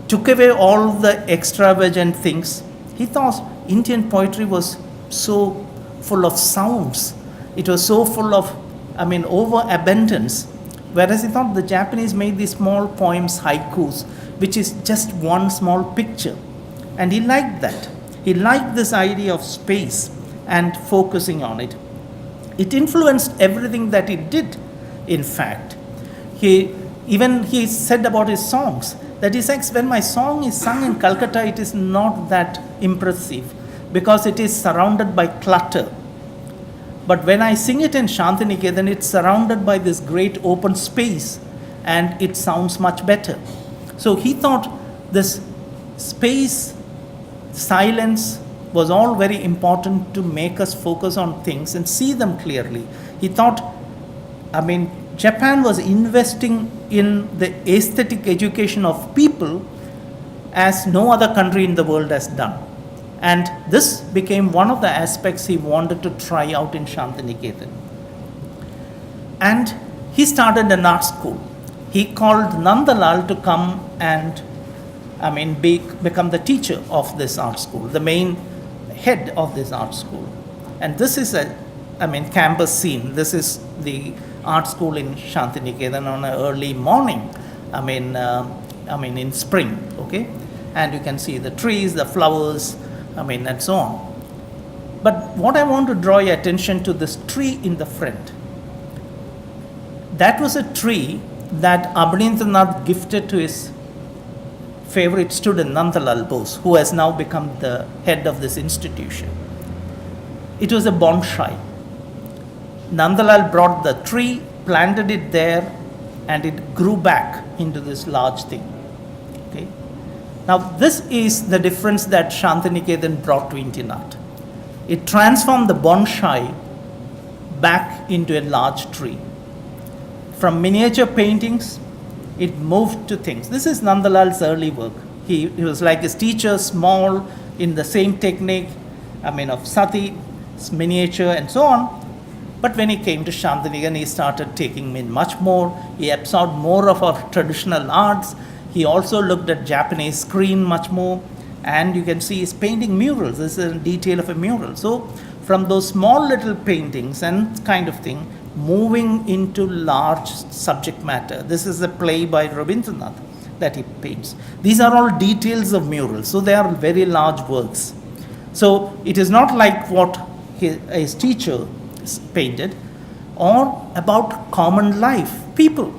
took away all the extravagant things. He thought Indian poetry was so full of sounds. It was so full of, overabundance. Whereas he thought the Japanese made these small poems, haikus, which is just one small picture. And he liked that. He liked this idea of space and focusing on it. It influenced everything that he did. in fact. He said about his songs that he says, when my song is sung in Calcutta, it is not that impressive because it is surrounded by clutter. But when I sing it in Shantiniketan, it's surrounded by this great open space and it sounds much better. So he thought this space, silence was all very important to make us focus on things and see them clearly. He thought, Japan was investing in the aesthetic education of people as no other country in the world has done. And this became one of the aspects he wanted to try out in Shantiniketan. And he started an art school. He called Nandalal to come and become the teacher of this art school, the main head of this art school. And this is a campus scene. This is the art school in Shantiniketan on an early morning, in spring, okay? And you can see the trees, the flowers, and so on. But what I want to draw your attention to, this tree in the front. That was a tree that Rabindranath gifted to his favorite student, Nandalal Bose, who has now become the head of this institution. It was a bonsai. Nandalal brought the tree, planted it there, and it grew back into this large thing. Okay. Now, this is the difference that Shantiniketan brought to Indian art. It transformed the bonsai back into a large tree. From miniature paintings, it moved to things. This is Nandalal's early work. He was like his teacher, small, in the same technique, of Sati, miniature, and so on. But when he came to Shantiniketan, he started taking in much more. He absorbed more of our traditional arts. He also looked at Japanese screen much more. And you can see he's painting murals. This is a detail of a mural. So from those small little paintings and kind of thing, moving into large subject matter. This is a play by Rabindranath that he paints. These are all details of murals. So they are very large works. So it is not like what his teacher painted, or about common life, people.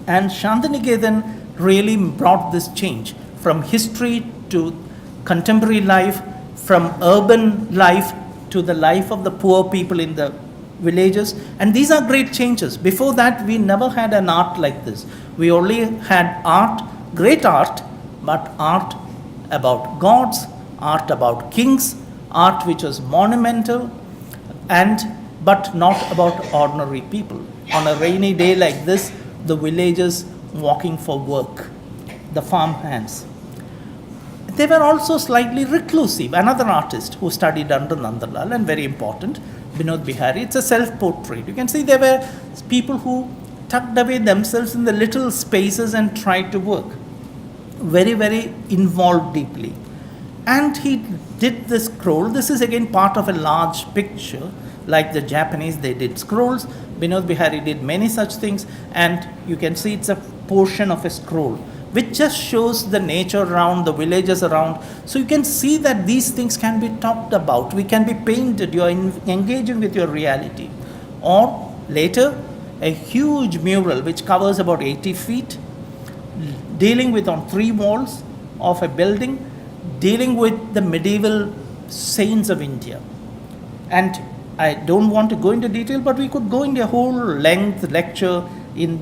And Shantiniketan really brought this change from history to contemporary life, from urban life to the life of the poor people in the villages. And these are great changes. Before that, we never had an art like this. We only had art, great art, but art about gods, art about kings, art which was monumental, but not about ordinary people. On a rainy day like this, the villagers walking for work, the farm hands. They were also slightly reclusive. Another artist who studied under Nandalal, and very important, Vinod Bihari, it's a self-portrait. You can see there were people who tucked away themselves in the little spaces and tried to work. Very, very involved deeply. And he did the scroll. This is again part of a large picture. Like the Japanese, they did scrolls. Vinod Bihari did many such things. And you can see it's a portion of a scroll, which just shows the nature around, the villages around. So you can see that these things can be talked about. We can be painted. You are engaging with your reality. Or later, a huge mural which covers about 80 feet, dealing with on 3 walls of a building, dealing with the medieval saints of India. And I don't want to go into detail, but we could go into a whole length lecture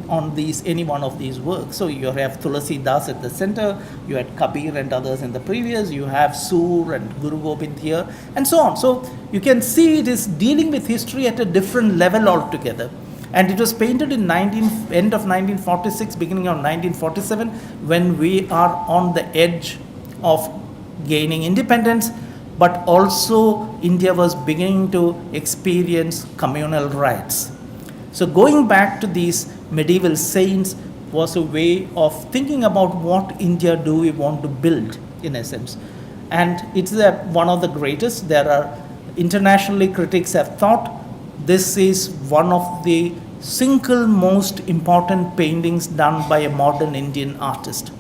on any one of these works. So you have Tulasi Das at the center, you had Kabir and others in the previous, you have Sur and Guru Gobind here, and so on. So you can see it is dealing with history at a different level altogether. And it was painted in end of 1946, beginning of 1947, when we are on the edge of gaining independence, but also India was beginning to experience communal rights. So going back to these medieval saints was a way of thinking about what India do we want to build, in a sense. And it's one of the greatest. There are internationally critics have thought this is one of the single most important paintings done by a modern Indian artist.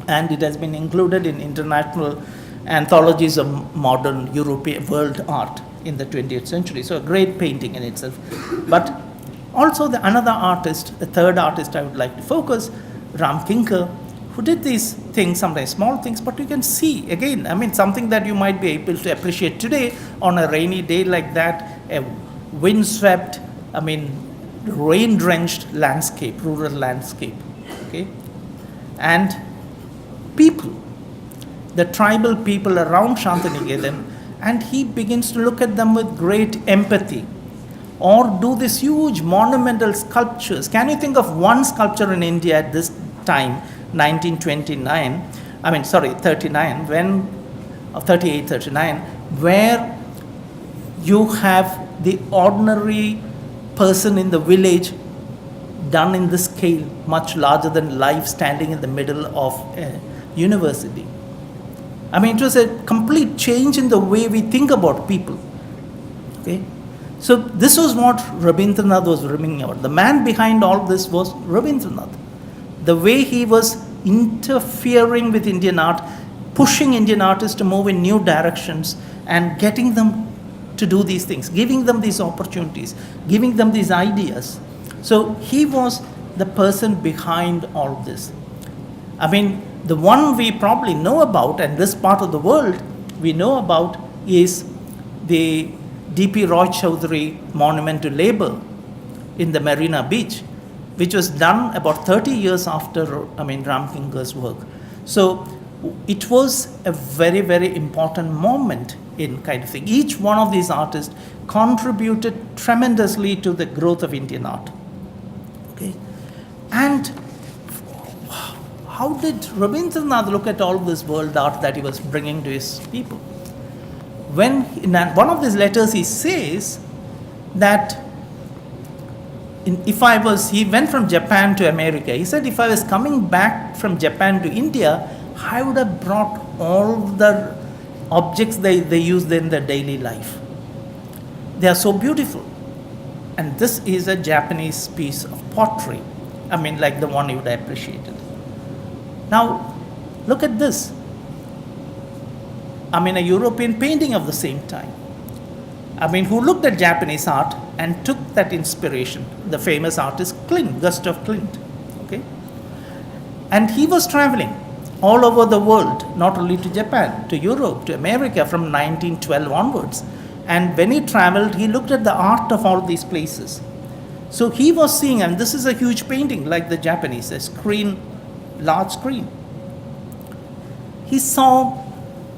And it has been included in international anthologies of modern European world art in the 20th century. So a great painting in itself. But Also, another artist, the third artist I would like to focus, Ram Kinkar, who did these things, sometimes small things, but you can see, again, I mean, something that you might be able to appreciate today on a rainy day like that, a windswept, I mean, rain-drenched landscape, rural landscape, okay? And people, the tribal people around Shantiniketan, and he begins to look at them with great empathy, or do these huge monumental sculptures. Can you think of one sculpture in India at this time, 39, when, 38, 39, where you have the ordinary person in the village done in this scale, much larger than life, standing in the middle of a university. I mean, it was a complete change in the way we think about people. Okay? So this was what Rabindranath was bringing out. The man behind all this was Rabindranath. The way he was interfering with Indian art, pushing Indian artists to move in new directions and getting them to do these things, giving them these opportunities, giving them these ideas. So he was the person behind all of this. I mean, the one we probably know about, and this part of the world we know about, is the D.P. Roy Chowdhury Monument to Labour in the Marina Beach, which was done about 30 years after, Ram Kinkar's work. So it was a very, very important moment in kind of thing. Each one of these artists contributed tremendously to the growth of Indian art. Okay, and how did Rabindranath look at all this world art that he was bringing to his people? When in one of his letters he says that he went from Japan to America. He said, if I was coming back from Japan to India, I would have brought all the objects they use in their daily life. They are so beautiful. And this is a Japanese piece of pottery. I mean, like the one you would have appreciated. Now, look at this. I mean, a European painting of the same time. I mean, who looked at Japanese art and took that inspiration. The famous artist Klimt, Gustav Klimt. Okay? And he was traveling all over the world, not only to Japan, to Europe, to America from 1912 onwards. And when he traveled, he looked at the art of all these places. So he was seeing, and this is a huge painting like the Japanese, a screen, large screen. He saw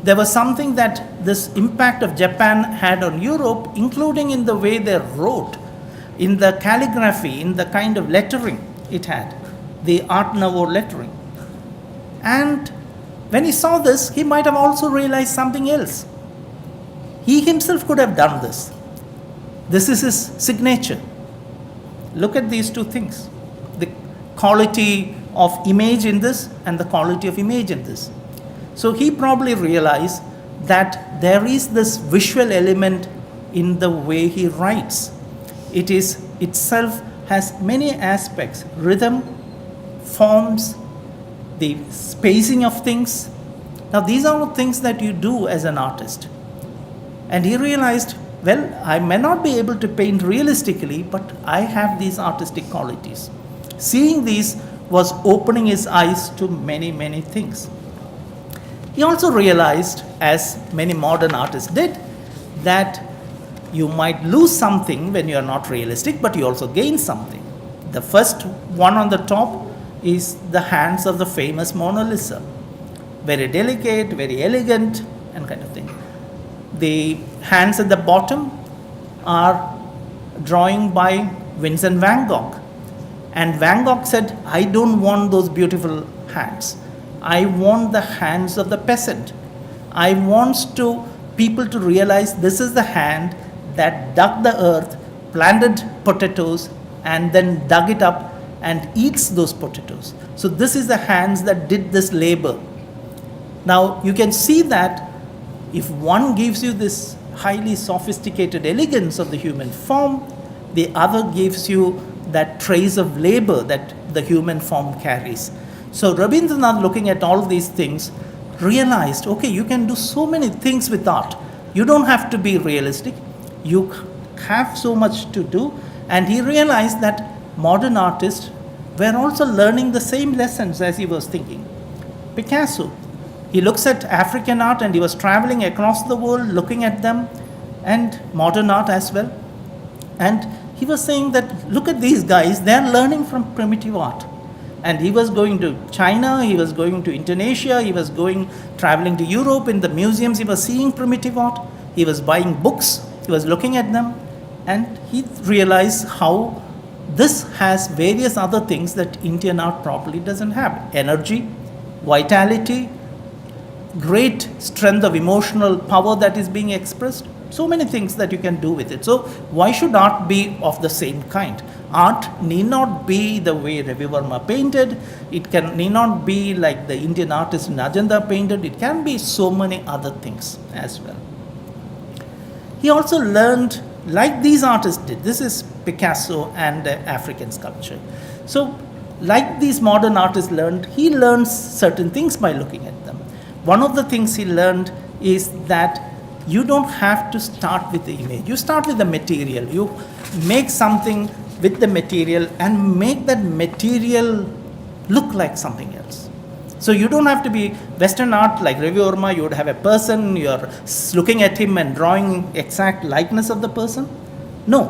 there was something that this impact of Japan had on Europe, including in the way they wrote, in the calligraphy, in the kind of lettering it had, the Art Nouveau lettering. And when he saw this, he might have also realized something else. He himself could have done this. This is his signature. Look at these two things. The quality of image in this and the quality of image in this. So he probably realized that there is this visual element in the way he writes. It is itself has many aspects, rhythm, forms, the spacing of things. Now these are all things that you do as an artist. And he realized, well, I may not be able to paint realistically, but I have these artistic qualities. Seeing these was opening his eyes to many, many things. He also realized, as many modern artists did, that you might lose something when you are not realistic, but you also gain something. The first one on the top is the hands of the famous Mona Lisa. Very delicate, very elegant, and kind of thing. The hands at the bottom are drawing by Vincent van Gogh. And Van Gogh said, I don't want those beautiful hands. I want the hands of the peasant. I want people to realize this is the hand that dug the earth, planted potatoes, and then dug it up and eats those potatoes. So this is the hands that did this labor. Now you can see that if one gives you this highly sophisticated elegance of the human form, the other gives you that trace of labor that the human form carries. So Rabindranath, looking at all these things, realized, okay, you can do so many things with art. You don't have to be realistic. You have so much to do, And he realized that modern artists were also learning the same lessons as he was thinking. Picasso, he looks at African art and he was traveling across the world looking at them, and modern art as well. And he was saying that, look at these guys, they are learning from primitive art. And he was going to China, he was going to Indonesia, he was traveling to Europe. In the museums, he was seeing primitive art. He was buying books, he was looking at them, and he realized how this has various other things that Indian art probably doesn't have. Energy, vitality, great strength of emotional power that is being expressed. So many things that you can do with it. So why should art be of the same kind? Art need not be the way Ravi Verma painted. It need not be like the Indian artist in Ajanta painted. It can be so many other things as well. He also learned, like these artists did, this is Picasso and African sculpture. So like these modern artists learned, he learns certain things by looking at them. One of the things he learned is that you don't have to start with the image. You start with the material. You make something with the material and make that material look like something else. So you don't have to be Western art like Ravi Verma. You would have a person, you're looking at him and drawing exact likeness of the person. No.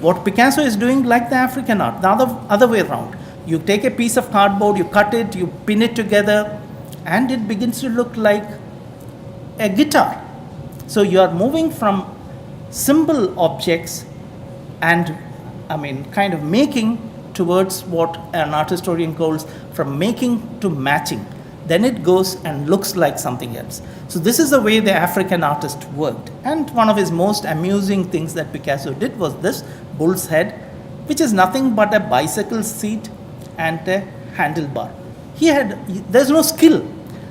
What Picasso is doing, like the African art, the other way around. You take a piece of cardboard, you cut it, you pin it together, and it begins to look like a guitar. So you are moving from simple objects and kind of making towards what an art historian calls from making to matching. Then it goes and looks like something else. So this is the way the African artist worked. And one of his most amusing things that Picasso did was this bull's head, which is nothing but a bicycle seat and a handlebar. There's no skill.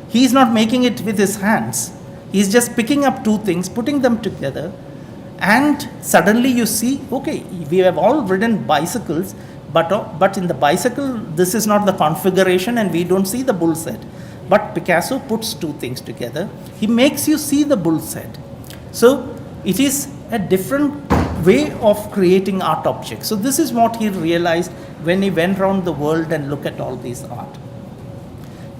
He's not making it with his hands. He's just picking up two things, putting them together, and suddenly you see, okay, we have all ridden bicycles, but in the bicycle, this is not the configuration and we don't see the bull's head. But Picasso puts two things together. He makes you see the bull's head. So it is a different way of creating art objects. So this is what he realized when he went around the world and looked at all these art.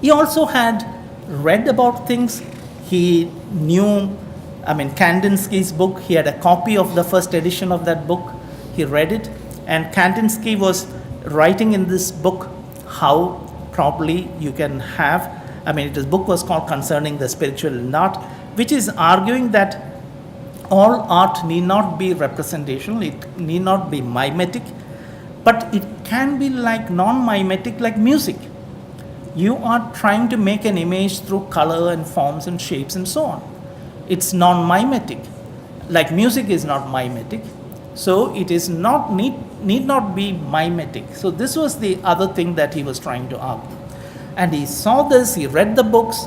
He also had read about things. He knew, Kandinsky's book. He had a copy of the first edition of that book. He read it. And Kandinsky was writing in this book how probably you can have, his book was called Concerning the Spiritual in Art, which is arguing that all art need not be representational, it need not be mimetic, but it can be like non-mimetic, like music. You are trying to make an image through color and forms and shapes and so on. It's non-mimetic, like music is not mimetic. So it is need not be mimetic. So this was the other thing that he was trying to argue. And he saw this, he read the books,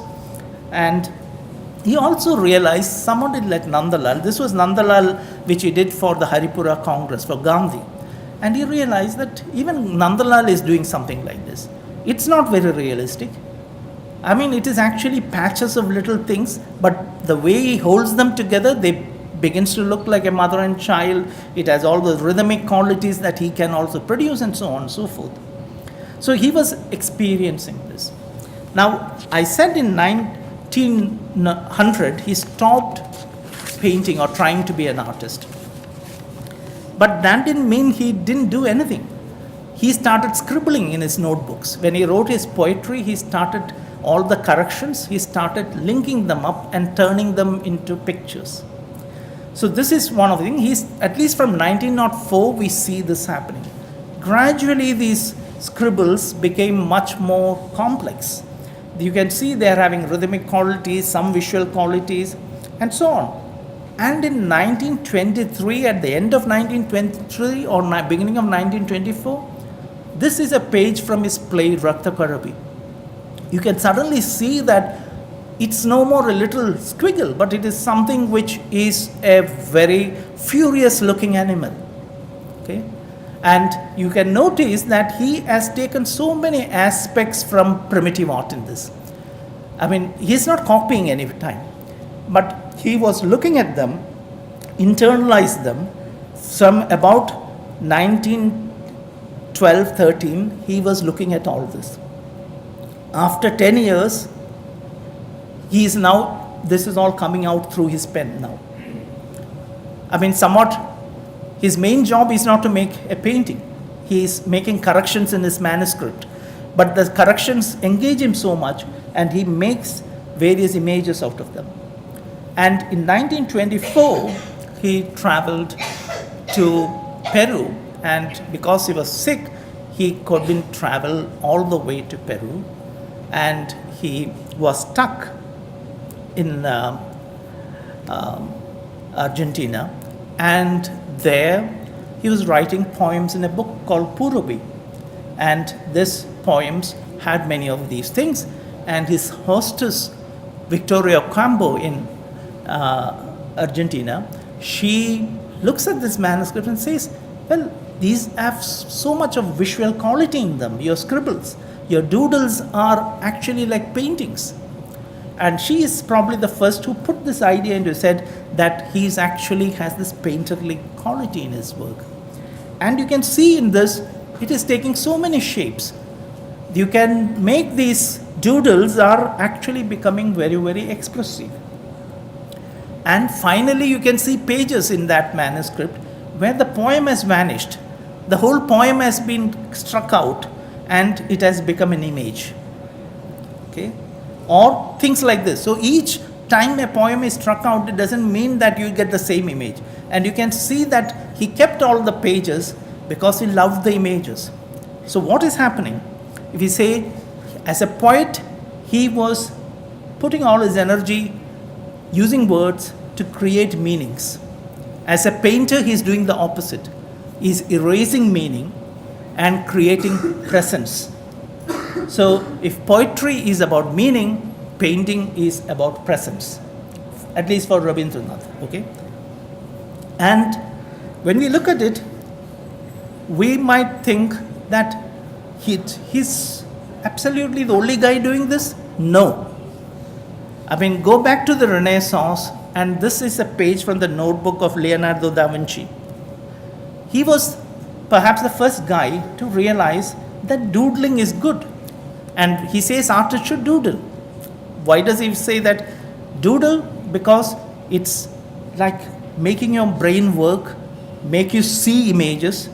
and he also realized somebody like Nandalal, this was Nandalal which he did for the Haripura Congress, for Gandhi. And he realized that even Nandalal is doing something like this. It's not very realistic. It is actually patches of little things, but the way he holds them together, they begins to look like a mother and child. It has all the rhythmic qualities that he can also produce and so on and so forth. So he was experiencing this. Now, I said in 1900, he stopped painting or trying to be an artist. But that didn't mean he didn't do anything. He started scribbling in his notebooks. When he wrote his poetry, he started all the corrections, he started linking them up and turning them into pictures. So this is one of the things. At least from 1904, we see this happening. Gradually, these scribbles became much more complex. You can see they are having rhythmic qualities, some visual qualities, and so on. And in 1923, at the end of 1923 or beginning of 1924, this is a page from his play Rakta Karabi. You can suddenly see that it's no more a little squiggle, but it is something which is a very furious looking animal. Okay? And you can notice that he has taken so many aspects from primitive art in this. He's not copying any time, but he was looking at them, internalized them, some about 1912, 13, he was looking at all this. After 10 years, he is now, this is all coming out through his pen now. I mean, somewhat, his main job is not to make a painting. He is making corrections in his manuscript. But the corrections engage him so much, and he makes various images out of them. And in 1924, he traveled to Peru, and because he was sick, he couldn't travel all the way to Peru, and he was stuck in Argentina, and there he was writing poems in a book called Purubi, and these poems had many of these things, and his hostess Victoria Cambo in Argentina, she looks at this manuscript and says, well, these have so much of visual quality in them, your scribbles, your doodles are actually like paintings. And she is probably the first who put this idea into his head that he actually has this painterly quality in his work. And you can see in this, it is taking so many shapes. You can make these doodles are actually becoming very, very expressive. And finally, you can see pages in that manuscript where the poem has vanished. The whole poem has been struck out and it has become an image. Okay? Or things like this. So each time a poem is struck out, it doesn't mean that you get the same image. And you can see that he kept all the pages because he loved the images. So what is happening? If we say, as a poet, he was putting all his energy using words to create meanings. As a painter, he's doing the opposite. He's erasing meaning and creating presence. So if poetry is about meaning, painting is about presence, at least for Rabindranath, okay? And when we look at it, we might think that he's absolutely the only guy doing this. No. I mean, go back to the Renaissance, and this is a page from the notebook of Leonardo da Vinci. He was perhaps the first guy to realize that doodling is good. And he says artists should doodle. Why does he say that? Doodle because it's like making your brain work, make you see images,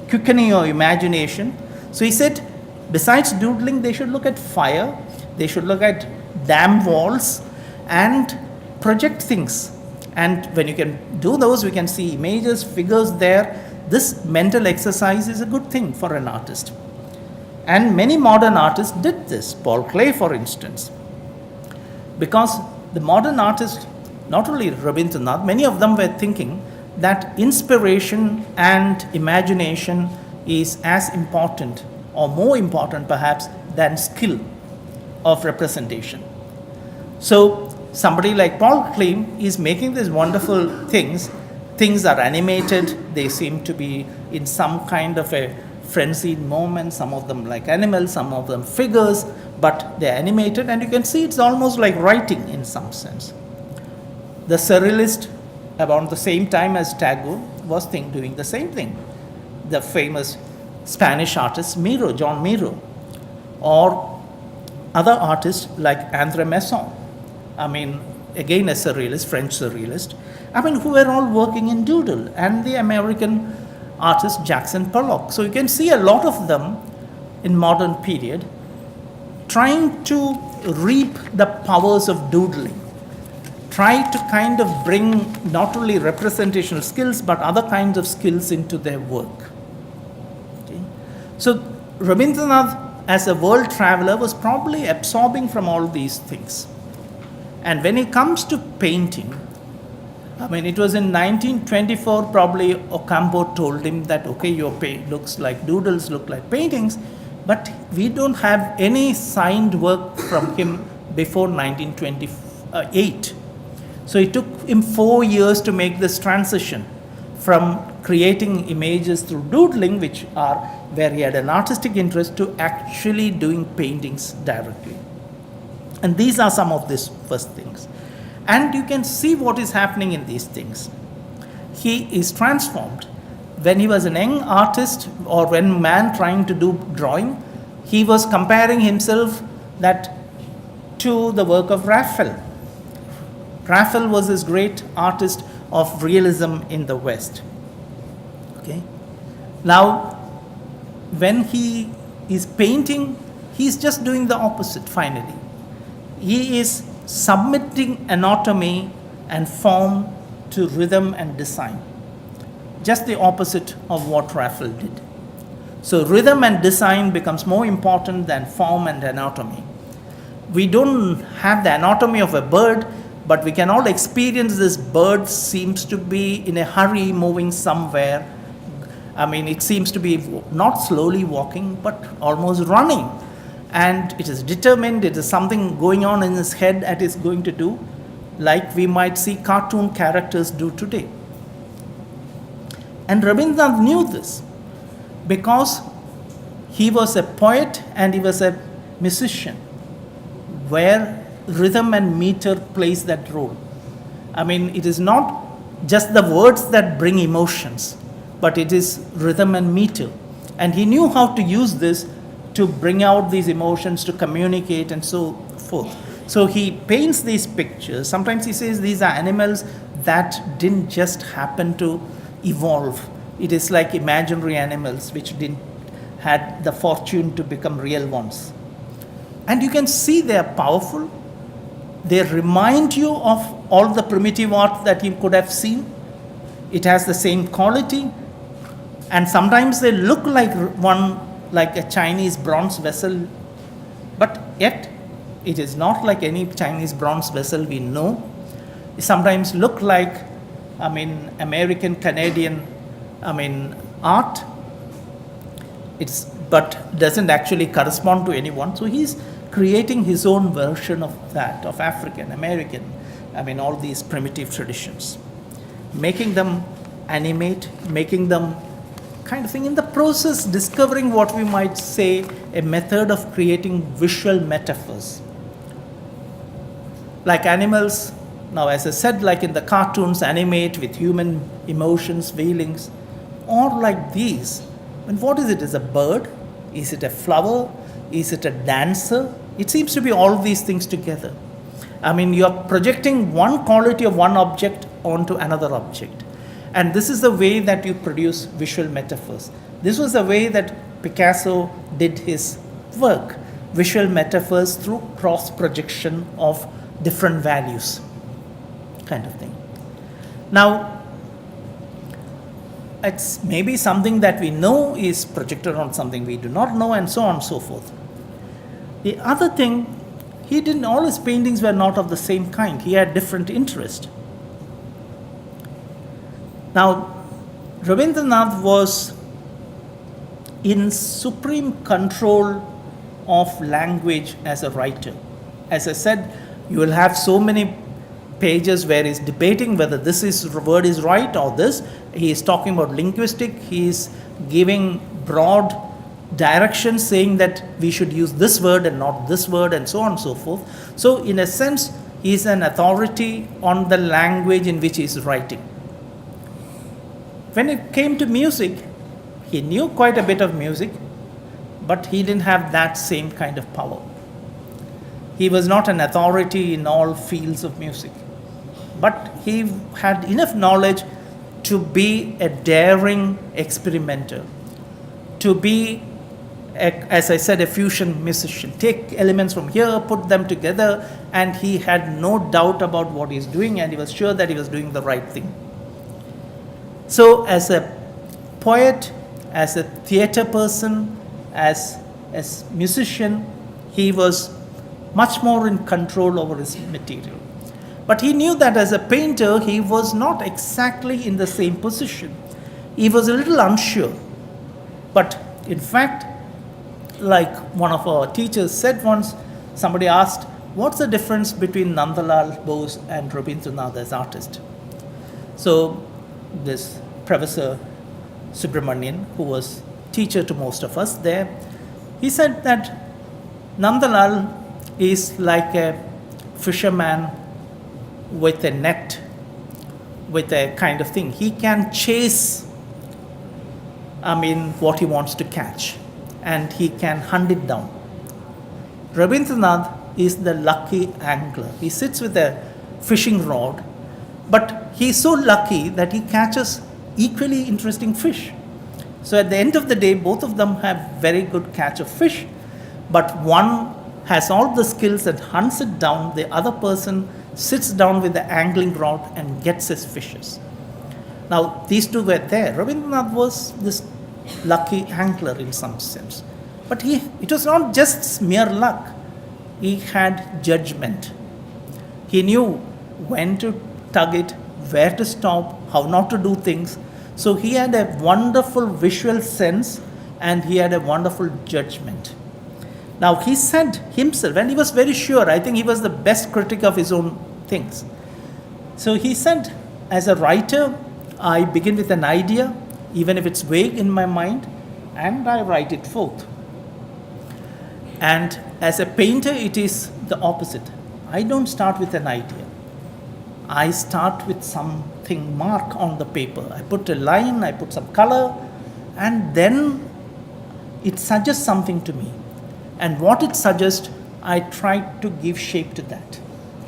quickening your imagination. So he said, besides doodling, they should look at fire, they should look at dam walls and project things. And when you can do those, we can see images, figures there. This mental exercise is a good thing for an artist. And many modern artists did this. Paul Klee, for instance. Because the modern artists, not only Rabindranath, many of them were thinking that inspiration and imagination is as important or more important perhaps than skill of representation. So somebody like Paul Klee is making these wonderful things. Things are animated. They seem to be in some kind of a frenzied moment, some of them like animals, some of them figures, but they're animated, and you can see it's almost like writing in some sense. The Surrealist, about the same time as Tagore, was doing the same thing. The famous Spanish artist John Miro, or other artists like André Masson, I mean, again a surrealist, French surrealist, I mean, who were all working in doodle, and the American artist Jackson Pollock. So you can see a lot of them in modern period trying to reap the powers of doodling, try to kind of bring not only representational skills but other kinds of skills into their work. Okay? So Rabindranath, as a world traveler, was probably absorbing from all these things. And when it comes to painting, I mean, it was in 1924 probably Ocampo told him that, okay, your looks like doodles, look like paintings, but we don't have any signed work from him before 1928. So it took him 4 years to make this transition from creating images through doodling, which are where he had an artistic interest, to actually doing paintings directly. And these are some of these first things. And you can see what is happening in these things. He is transformed. when he was an young artist or when man trying to do drawing, he was comparing himself that to the work of Raphael. Raphael was this great artist of realism in the West. Okay. Now, when he is painting, he is just doing the opposite finally. He is submitting anatomy and form to rhythm and design. Just the opposite of what Raphael did. So rhythm and design becomes more important than form and anatomy. We don't have the anatomy of a bird, but we can all experience this bird seems to be in a hurry moving somewhere. I mean, it seems to be not slowly walking, but almost running. And it is determined, it is something going on in his head that is going to do, like we might see cartoon characters do today. And Rabindranath knew this because he was a poet and he was a musician, where rhythm and meter plays that role. I mean, it is not just the words that bring emotions, but it is rhythm and meter. And he knew how to use this to bring out these emotions, to communicate and so forth. So he paints these pictures. Sometimes he says these are animals that didn't just happen to evolve. It is like imaginary animals which didn't had the fortune to become real ones. And you can see they are powerful. They remind you of all the primitive art that you could have seen. It has the same quality. And sometimes they look like like a Chinese bronze vessel, but yet it is not like any Chinese bronze vessel we know. It sometimes look like, American, Canadian, art. But doesn't actually correspond to anyone. So he's creating his own version of that, of African, American, all these primitive traditions. Making them animate, making them kind of thing. In the process, discovering what we might say a method of creating visual metaphors. Like animals, now as I said, like in the cartoons, animate with human emotions, feelings, or like these. And what is it? Is it a bird? Is it a flower? Is it a dancer? It seems to be all of these things together. You are projecting one quality of one object onto another object. And this is the way that you produce visual metaphors. This was the way that Picasso did his work. Visual metaphors through cross projection of different values, kind of thing. Now, it's maybe something that we know is projected on something we do not know, and so on and so forth. The other thing, all his paintings were not of the same kind. He had different interest. Now, Rabindranath was in supreme control of language as a writer. As I said, you will have so many pages where he's debating whether this word is right or this. He is talking about linguistic. He is giving broad directions saying that we should use this word and not this word and so on and so forth. So in a sense, he is an authority on the language in which he is writing. When it came to music, he knew quite a bit of music, but he didn't have that same kind of power. He was not an authority in all fields of music, but he had enough knowledge to be a daring experimenter, to be, as I said, a fusion musician. Take elements from here, put them together, and he had no doubt about what he's doing, and he was sure that he was doing the right thing. So as a poet, as a theater person, as a musician, he was much more in control over his material. But he knew that as a painter, he was not exactly in the same position. He was a little unsure. But in fact, like one of our teachers said once, somebody asked, what's the difference between Nandalal Bose and Rabindranath as artist? So this Professor Subramanian, who was teacher to most of us there, he said that Nandalal is like a fisherman with a net, with a kind of thing. He can chase what he wants to catch, and he can hunt it down. Rabindranath is the lucky angler. He sits with a fishing rod, but he is so lucky that he catches equally interesting fish. So at the end of the day, both of them have very good catch of fish, but one has all the skills and hunts it down. The other person sits down with the angling rod and gets his fishes. Now, these two were there. Rabindranath was this lucky angler in some sense. But it was not just mere luck. He had judgment. He knew when to tug it, where to stop, how not to do things. So he had a wonderful visual sense and he had a wonderful judgment. Now, he said himself, and he was very sure, I think he was the best critic of his own things. So he said, as a writer, I begin with an idea, even if it's vague in my mind, and I write it forth. And as a painter, it is the opposite. I don't start with an idea. I start with something marked on the paper. I put a line, I put some color, and then it suggests something to me. And what it suggests, I try to give shape to that.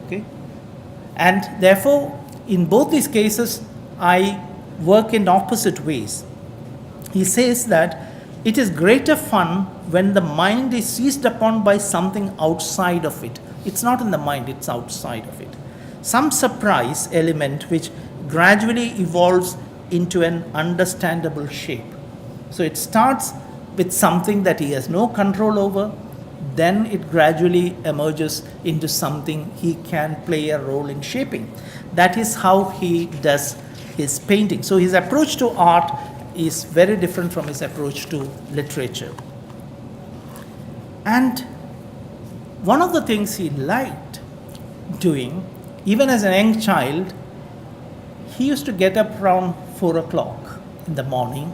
Okay? And therefore, in both these cases, I work in opposite ways. He says that it is greater fun when the mind is seized upon by something outside of it. It's not in the mind, it's outside of it. Some surprise element which gradually evolves into an understandable shape. So it starts with something that he has no control over, then it gradually emerges into something he can play a role in shaping. That is how he does his painting. So his approach to art is very different from his approach to literature. And one of the things he liked doing, even as a young child, he used to get up around 4 o'clock in the morning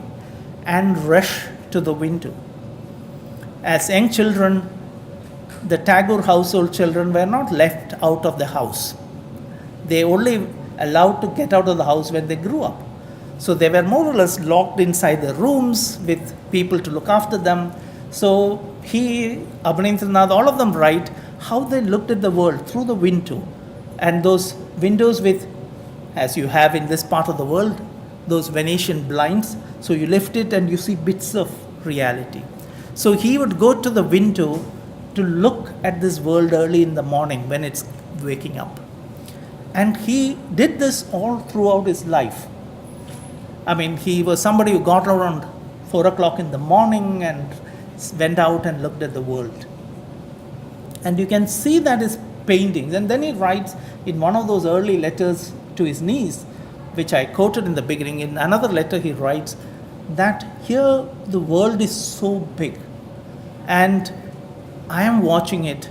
and rush to the window. As young children, the Tagore household children were not left out of the house. They only allowed to get out of the house when they grew up. So they were more or less locked inside their rooms with people to look after them. So Rabindranath, all of them write how they looked at the world through the window. And those windows with, as you have in this part of the world, those Venetian blinds. So you lift it and you see bits of reality. So he would go to the window to look at this world early in the morning when it's waking up. And he did this all throughout his life. He was somebody who got around 4 o'clock in the morning and went out and looked at the world. And you can see that his paintings, and then he writes in one of those early letters to his niece, which I quoted in the beginning, in another letter he writes that here the world is so big and I am watching it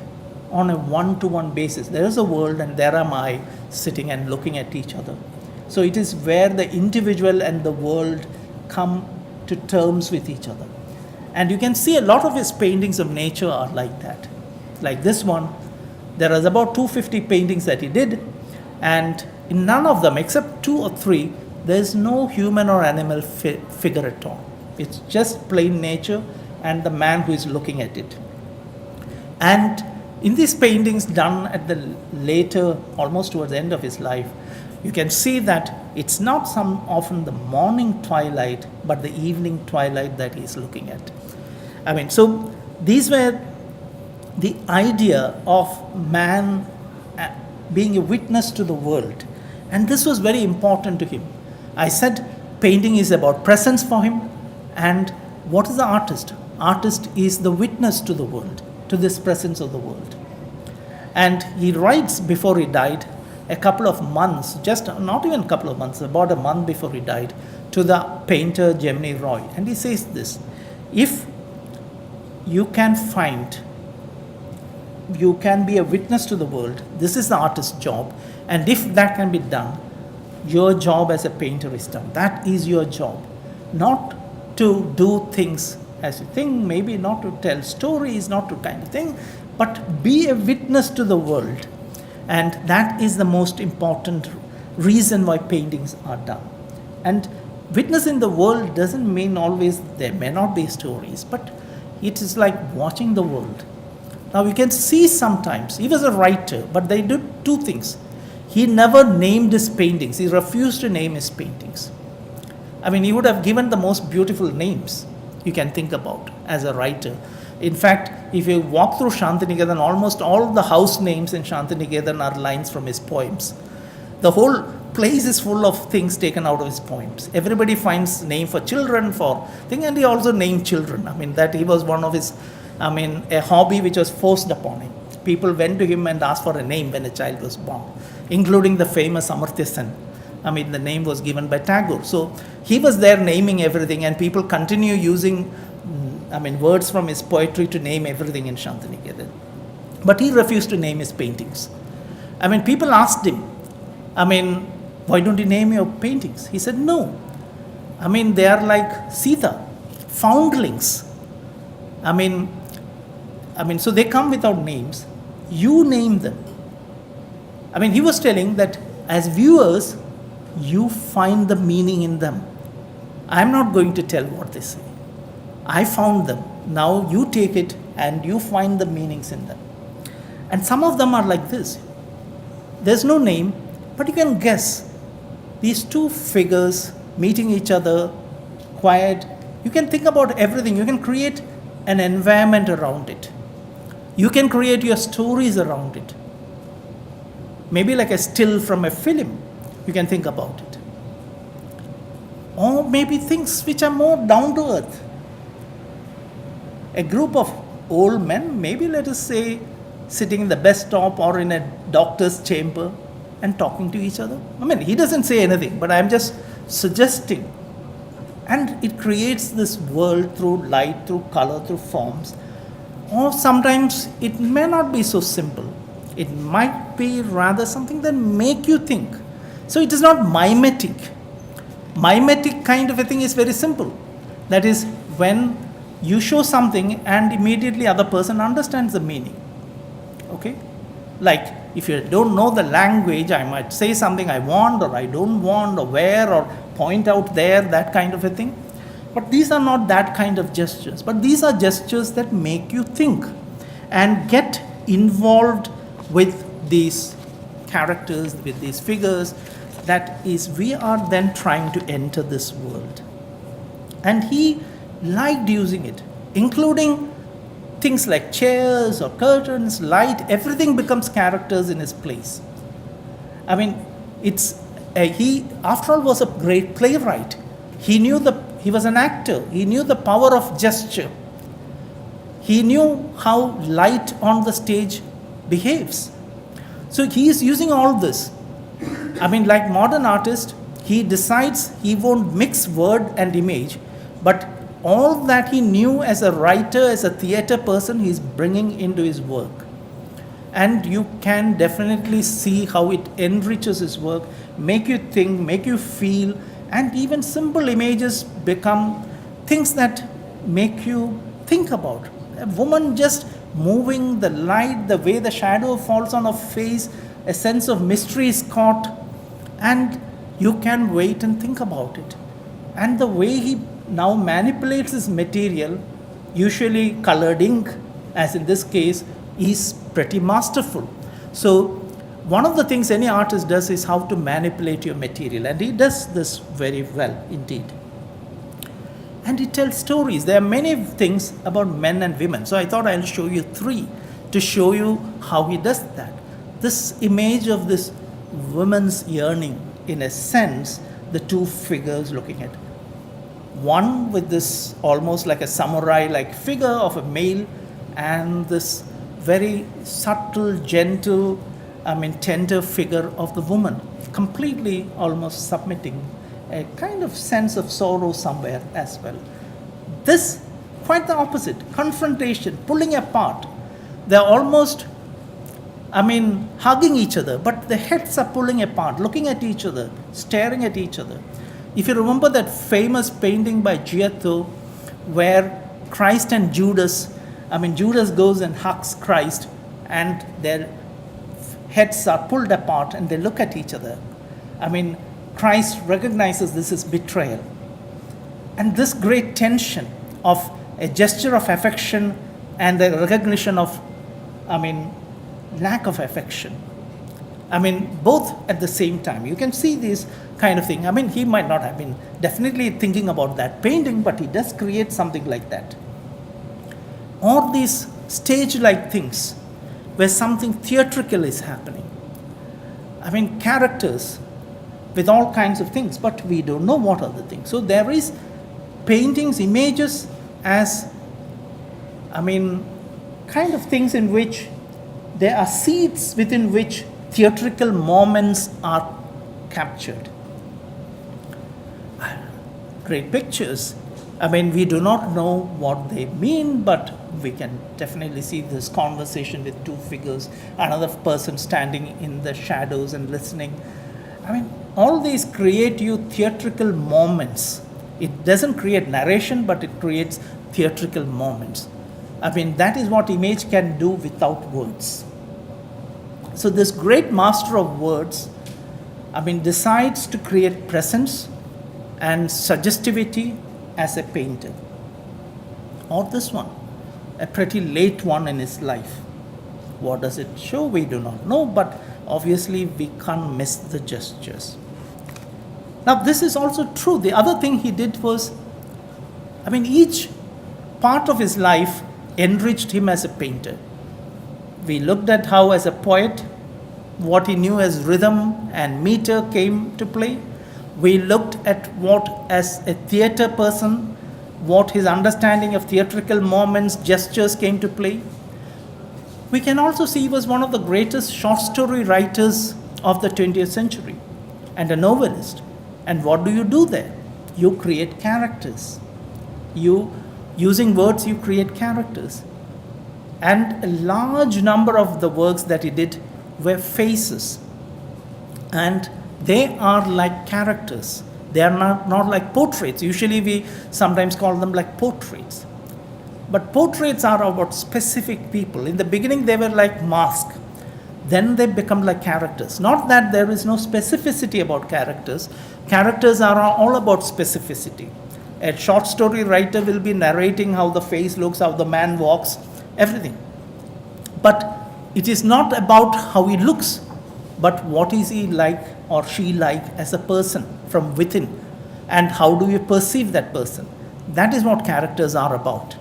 on a one-to-one basis. There is a world and there am I sitting and looking at each other. So it is where the individual and the world come to terms with each other. And you can see a lot of his paintings of nature are like that. Like this one, there is about 250 paintings that he did, and in none of them, except 2 or 3, there is no human or animal figure at all. It's just plain nature and the man who is looking at it. And in these paintings done at the later, almost towards the end of his life, you can see that it's not often the morning twilight, but the evening twilight that he's looking at. So these were the idea of man being a witness to the world. And this was very important to him. I said painting is about presence for him. And what is the artist? Artist is the witness to the world, to this presence of the world. And he writes before he died, a couple of months, just not even a couple of months, about a month before he died, to the painter Gemini Roy. And he says this: if you can be a witness to the world, this is the artist's job. And if that can be done, your job as a painter is done. That is your job. Not to do things as you think, maybe not to tell stories, not to kind of thing, but be a witness to the world. And that is the most important reason why paintings are done. And witness in the world doesn't mean always there may not be stories, but it is like watching the world. Now you can see sometimes, he was a writer, but they did two things. He never named his paintings. He refused to name his paintings. I mean, he would have given the most beautiful names you can think about as a writer. In fact, if you walk through Shantiniketan, almost all the house names in Shantiniketan are lines from his poems. The whole place is full of things taken out of his poems. Everybody finds name for children, for thing, and he also named children. I mean, that he was one of his, a hobby which was forced upon him. People went to him and asked for a name when a child was born, including the famous Amartya Sen. I mean, the name was given by Tagore. So he was there naming everything, and people continue using, words from his poetry to name everything in Shantiniketan. But he refused to name his paintings. I mean, people asked him, why don't you name your paintings? He said, no. They are like Sita, foundlings. So they come without names. You name them. He was telling that as viewers, you find the meaning in them. I'm not going to tell what they say. I found them. Now you take it and you find the meanings in them. And some of them are like this. There's no name, but you can guess. These two figures meeting each other, quiet. You can think about everything. You can create an environment around it. You can create your stories around it. Maybe like a still from a film. You can think about it. Or maybe things which are more down to earth. A group of old men, maybe let us say, sitting in the bus stop or in a doctor's chamber and talking to each other. He doesn't say anything, but I'm just suggesting. And it creates this world through light, through color, through forms. Or sometimes it may not be so simple. It might be rather something that make you think. So it is not mimetic. Mimetic kind of a thing is very simple. That is when you show something and immediately other person understands the meaning. Okay? Like if you don't know the language, I might say something I want or I don't want or where or point out there, that kind of a thing. But these are not that kind of gestures. But these are gestures that make you think and get involved with these characters, with these figures. That is, we are then trying to enter this world. And he liked using it, including things like chairs or curtains, light, everything becomes characters in his place. He after all was a great playwright. He was an actor. He knew the power of gesture. He knew how light on the stage behaves. So he is using all this. Like modern artist, he decides he won't mix word and image, but all that he knew as a writer, as a theater person, he's bringing into his work. And you can definitely see how it enriches his work, make you think, make you feel, and even simple images become things that make you think about. A woman just moving, the light, the way the shadow falls on her face, a sense of mystery is caught, and you can wait and think about it. And the way he now manipulates his material, usually colored ink, as in this case, is pretty masterful. So one of the things any artist does is how to manipulate your material, and he does this very well indeed. And he tells stories. There are many things about men and women, so I thought I'll show you three to show you how he does that. This image of this woman's yearning, in a sense, the two figures looking at. One with this almost like a samurai-like figure of a male, and this very subtle, gentle, tender figure of the woman, completely almost submitting, a kind of sense of sorrow somewhere as well. This, quite the opposite, confrontation, pulling apart. They're almost, hugging each other, but the heads are pulling apart, looking at each other, staring at each other. If you remember that famous painting by Giotto, where Christ and Judas, Judas goes and hugs Christ, and their heads are pulled apart and they look at each other. Christ recognizes this is betrayal. And this great tension of a gesture of affection and the recognition of, lack of affection. Both at the same time. You can see this kind of thing. He might not have been definitely thinking about that painting, but he does create something like that. Or these stage-like things where something theatrical is happening. Characters with all kinds of things, but we don't know what are the things. So there is paintings, images as, kind of things in which there are seeds within which theatrical moments are captured. Great pictures. We do not know what they mean, but we can definitely see this conversation with two figures, another person standing in the shadows and listening. All these create you theatrical moments. It doesn't create narration, but it creates theatrical moments. That is what image can do without words. So this great master of words, decides to create presence and suggestivity as a painter. Or this one, a pretty late one in his life. What does it show? We do not know, but obviously we can't miss the gestures. Now this is also true. The other thing he did was, each part of his life enriched him as a painter. We looked at how as a poet, what he knew as rhythm and meter came to play. We looked at what as a theater person, what his understanding of theatrical moments, gestures came to play. We can also see he was one of the greatest short story writers of the 20th century and a novelist. And what do you do there? You create characters. Using words, you create characters. And a large number of the works that he did were faces. And they are like characters. They are not like portraits. Usually we sometimes call them like portraits. But portraits are about specific people. In the beginning they were like masks. Then they become like characters. Not that there is no specificity about characters. Characters are all about specificity. A short story writer will be narrating how the face looks, how the man walks, everything. But it is not about how he looks, but what is he like or she like as a person from within, and how do you perceive that person. That is what characters are about.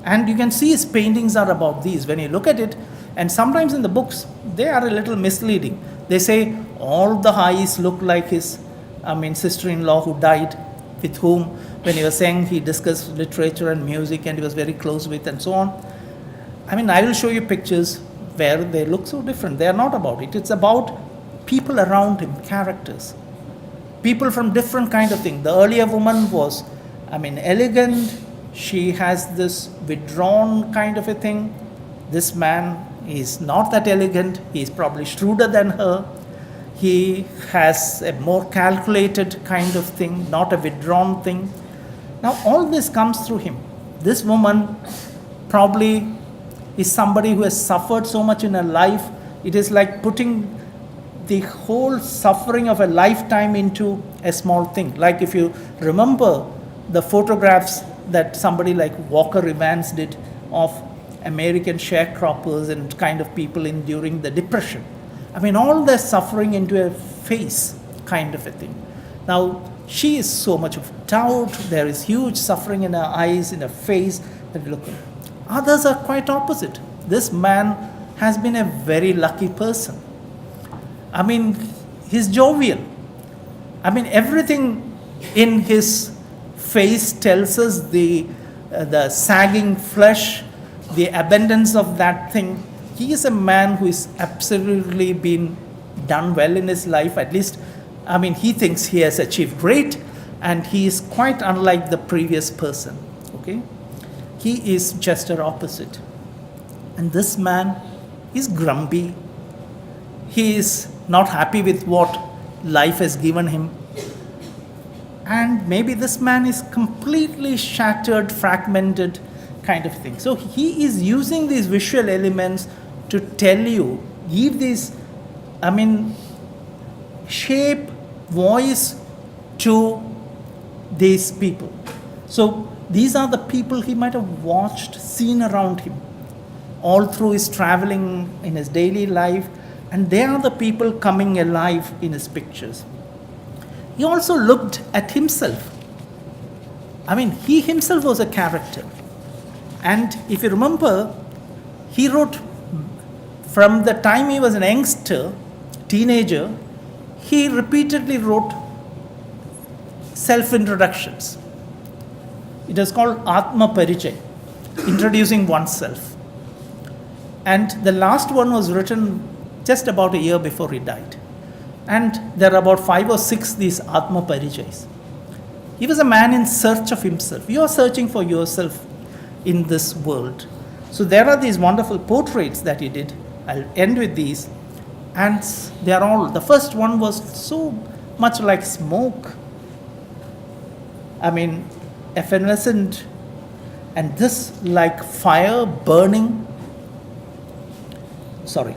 And you can see his paintings are about these. When you look at it, and sometimes in the books, they are a little misleading. They say all the eyes look like his sister-in-law who died, with whom, when he was saying he discussed literature and music and he was very close with and so on. I will show you pictures where they look so different. They are not about it. It's about people around him, characters. People from different kind of thing. The earlier woman was, elegant. She has this withdrawn kind of a thing. This man is not that elegant. He's probably shrewder than her. He has a more calculated kind of thing, not a withdrawn thing. Now all this comes through him. This woman probably is somebody who has suffered so much in her life. It is like putting the whole suffering of a lifetime into a small thing. Like if you remember the photographs that somebody like Walker Evans did of American sharecroppers and kind of people during the Depression. All their suffering into a face kind of a thing. Now, she is so much of doubt. There is huge suffering in her eyes, in her face. That look. Others are quite opposite. This man has been a very lucky person. He's jovial. Everything in his face tells us the sagging flesh, the abundance of that thing. He is a man who is absolutely been done well in his life. At least, he thinks he has achieved great, and he is quite unlike the previous person. Okay, he is just an opposite. And this man is grumpy. He is not happy with what life has given him. And maybe this man is completely shattered, fragmented kind of thing. So he is using these visual elements to tell you, give this, shape, voice to these people. So these are the people he might have watched, seen around him, all through his traveling in his daily life, and they are the people coming alive in his pictures. He also looked at himself. I mean, he himself was a character. And if you remember, he wrote from the time he was an youngster, teenager, he repeatedly wrote self-introductions. It is called Atma Parijay, introducing oneself. And the last one was written just about a year before he died. And there are about 5 or 6 these Atma Parijays. He was a man in search of himself. You are searching for yourself in this world. So there are these wonderful portraits that he did. I'll end with these. And they are all, the first one was so much like smoke. I mean, evanescent, and this like fire burning. Sorry.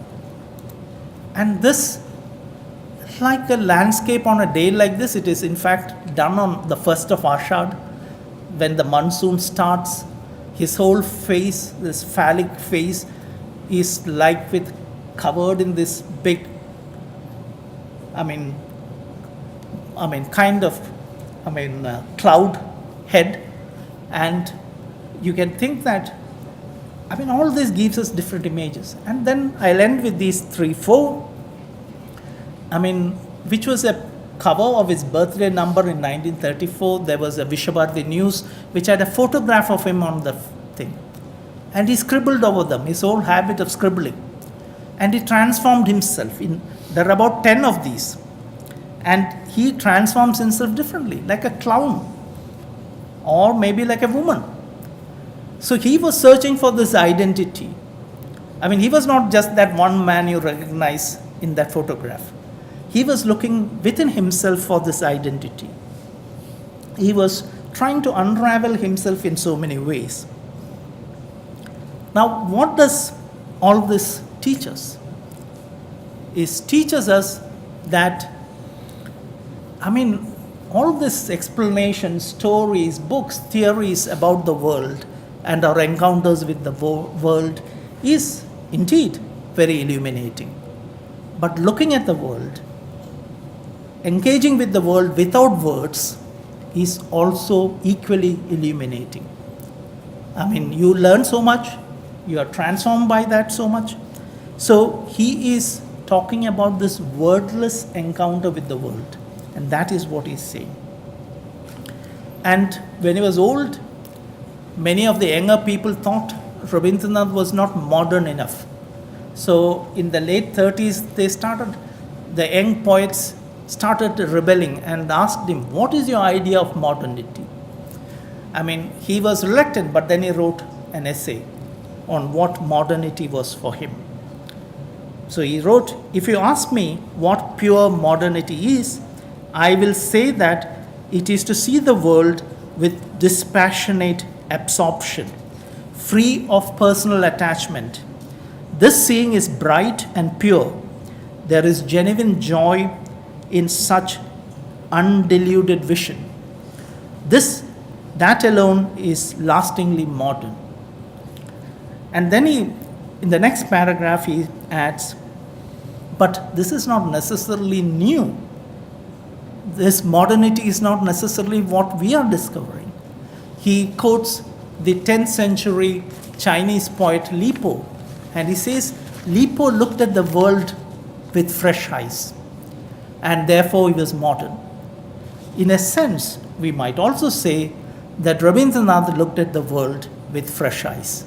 And this like a landscape on a day like this. It is in fact done on the 1st of Ashad when the monsoon starts. His whole face, this phallic face, is like with covered in this big, cloud head. And you can think that, all this gives us different images. And then I'll end with these 3-4, which was a cover of his birthday number in 1934. There was a Vishabharati News which had a photograph of him on the thing. And he scribbled over them, his whole habit of scribbling. And he transformed himself. There are about 10 of these. And he transforms himself differently, like a clown, or maybe like a woman. So he was searching for this identity. He was not just that one man you recognize in that photograph. He was looking within himself for this identity. He was trying to unravel himself in so many ways. Now, what does all this teach us? It teaches us that, all this explanation, stories, books, theories about the world and our encounters with the world is indeed very illuminating. But looking at the world, engaging with the world without words is also equally illuminating. You learn so much, you are transformed by that so much. So he is talking about this wordless encounter with the world, and that is what he's saying. And when he was old, many of the younger people thought Rabindranath was not modern enough. So in the late 30s, the young poets started rebelling and asked him, what is your idea of modernity? He was reluctant, but then he wrote an essay on what modernity was for him. So he wrote, if you ask me what pure modernity is, I will say that it is to see the world with dispassionate absorption, free of personal attachment. This seeing is bright and pure. There is genuine joy in such undiluted vision. That alone is lastingly modern. And then in the next paragraph, he adds, but this is not necessarily new. This modernity is not necessarily what we are discovering. He quotes the 10th century Chinese poet Li Po, and he says Li Po looked at the world with fresh eyes, and therefore he was modern. In a sense, we might also say that Rabindranath looked at the world with fresh eyes,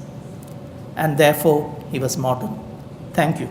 and therefore he was modern. Thank you.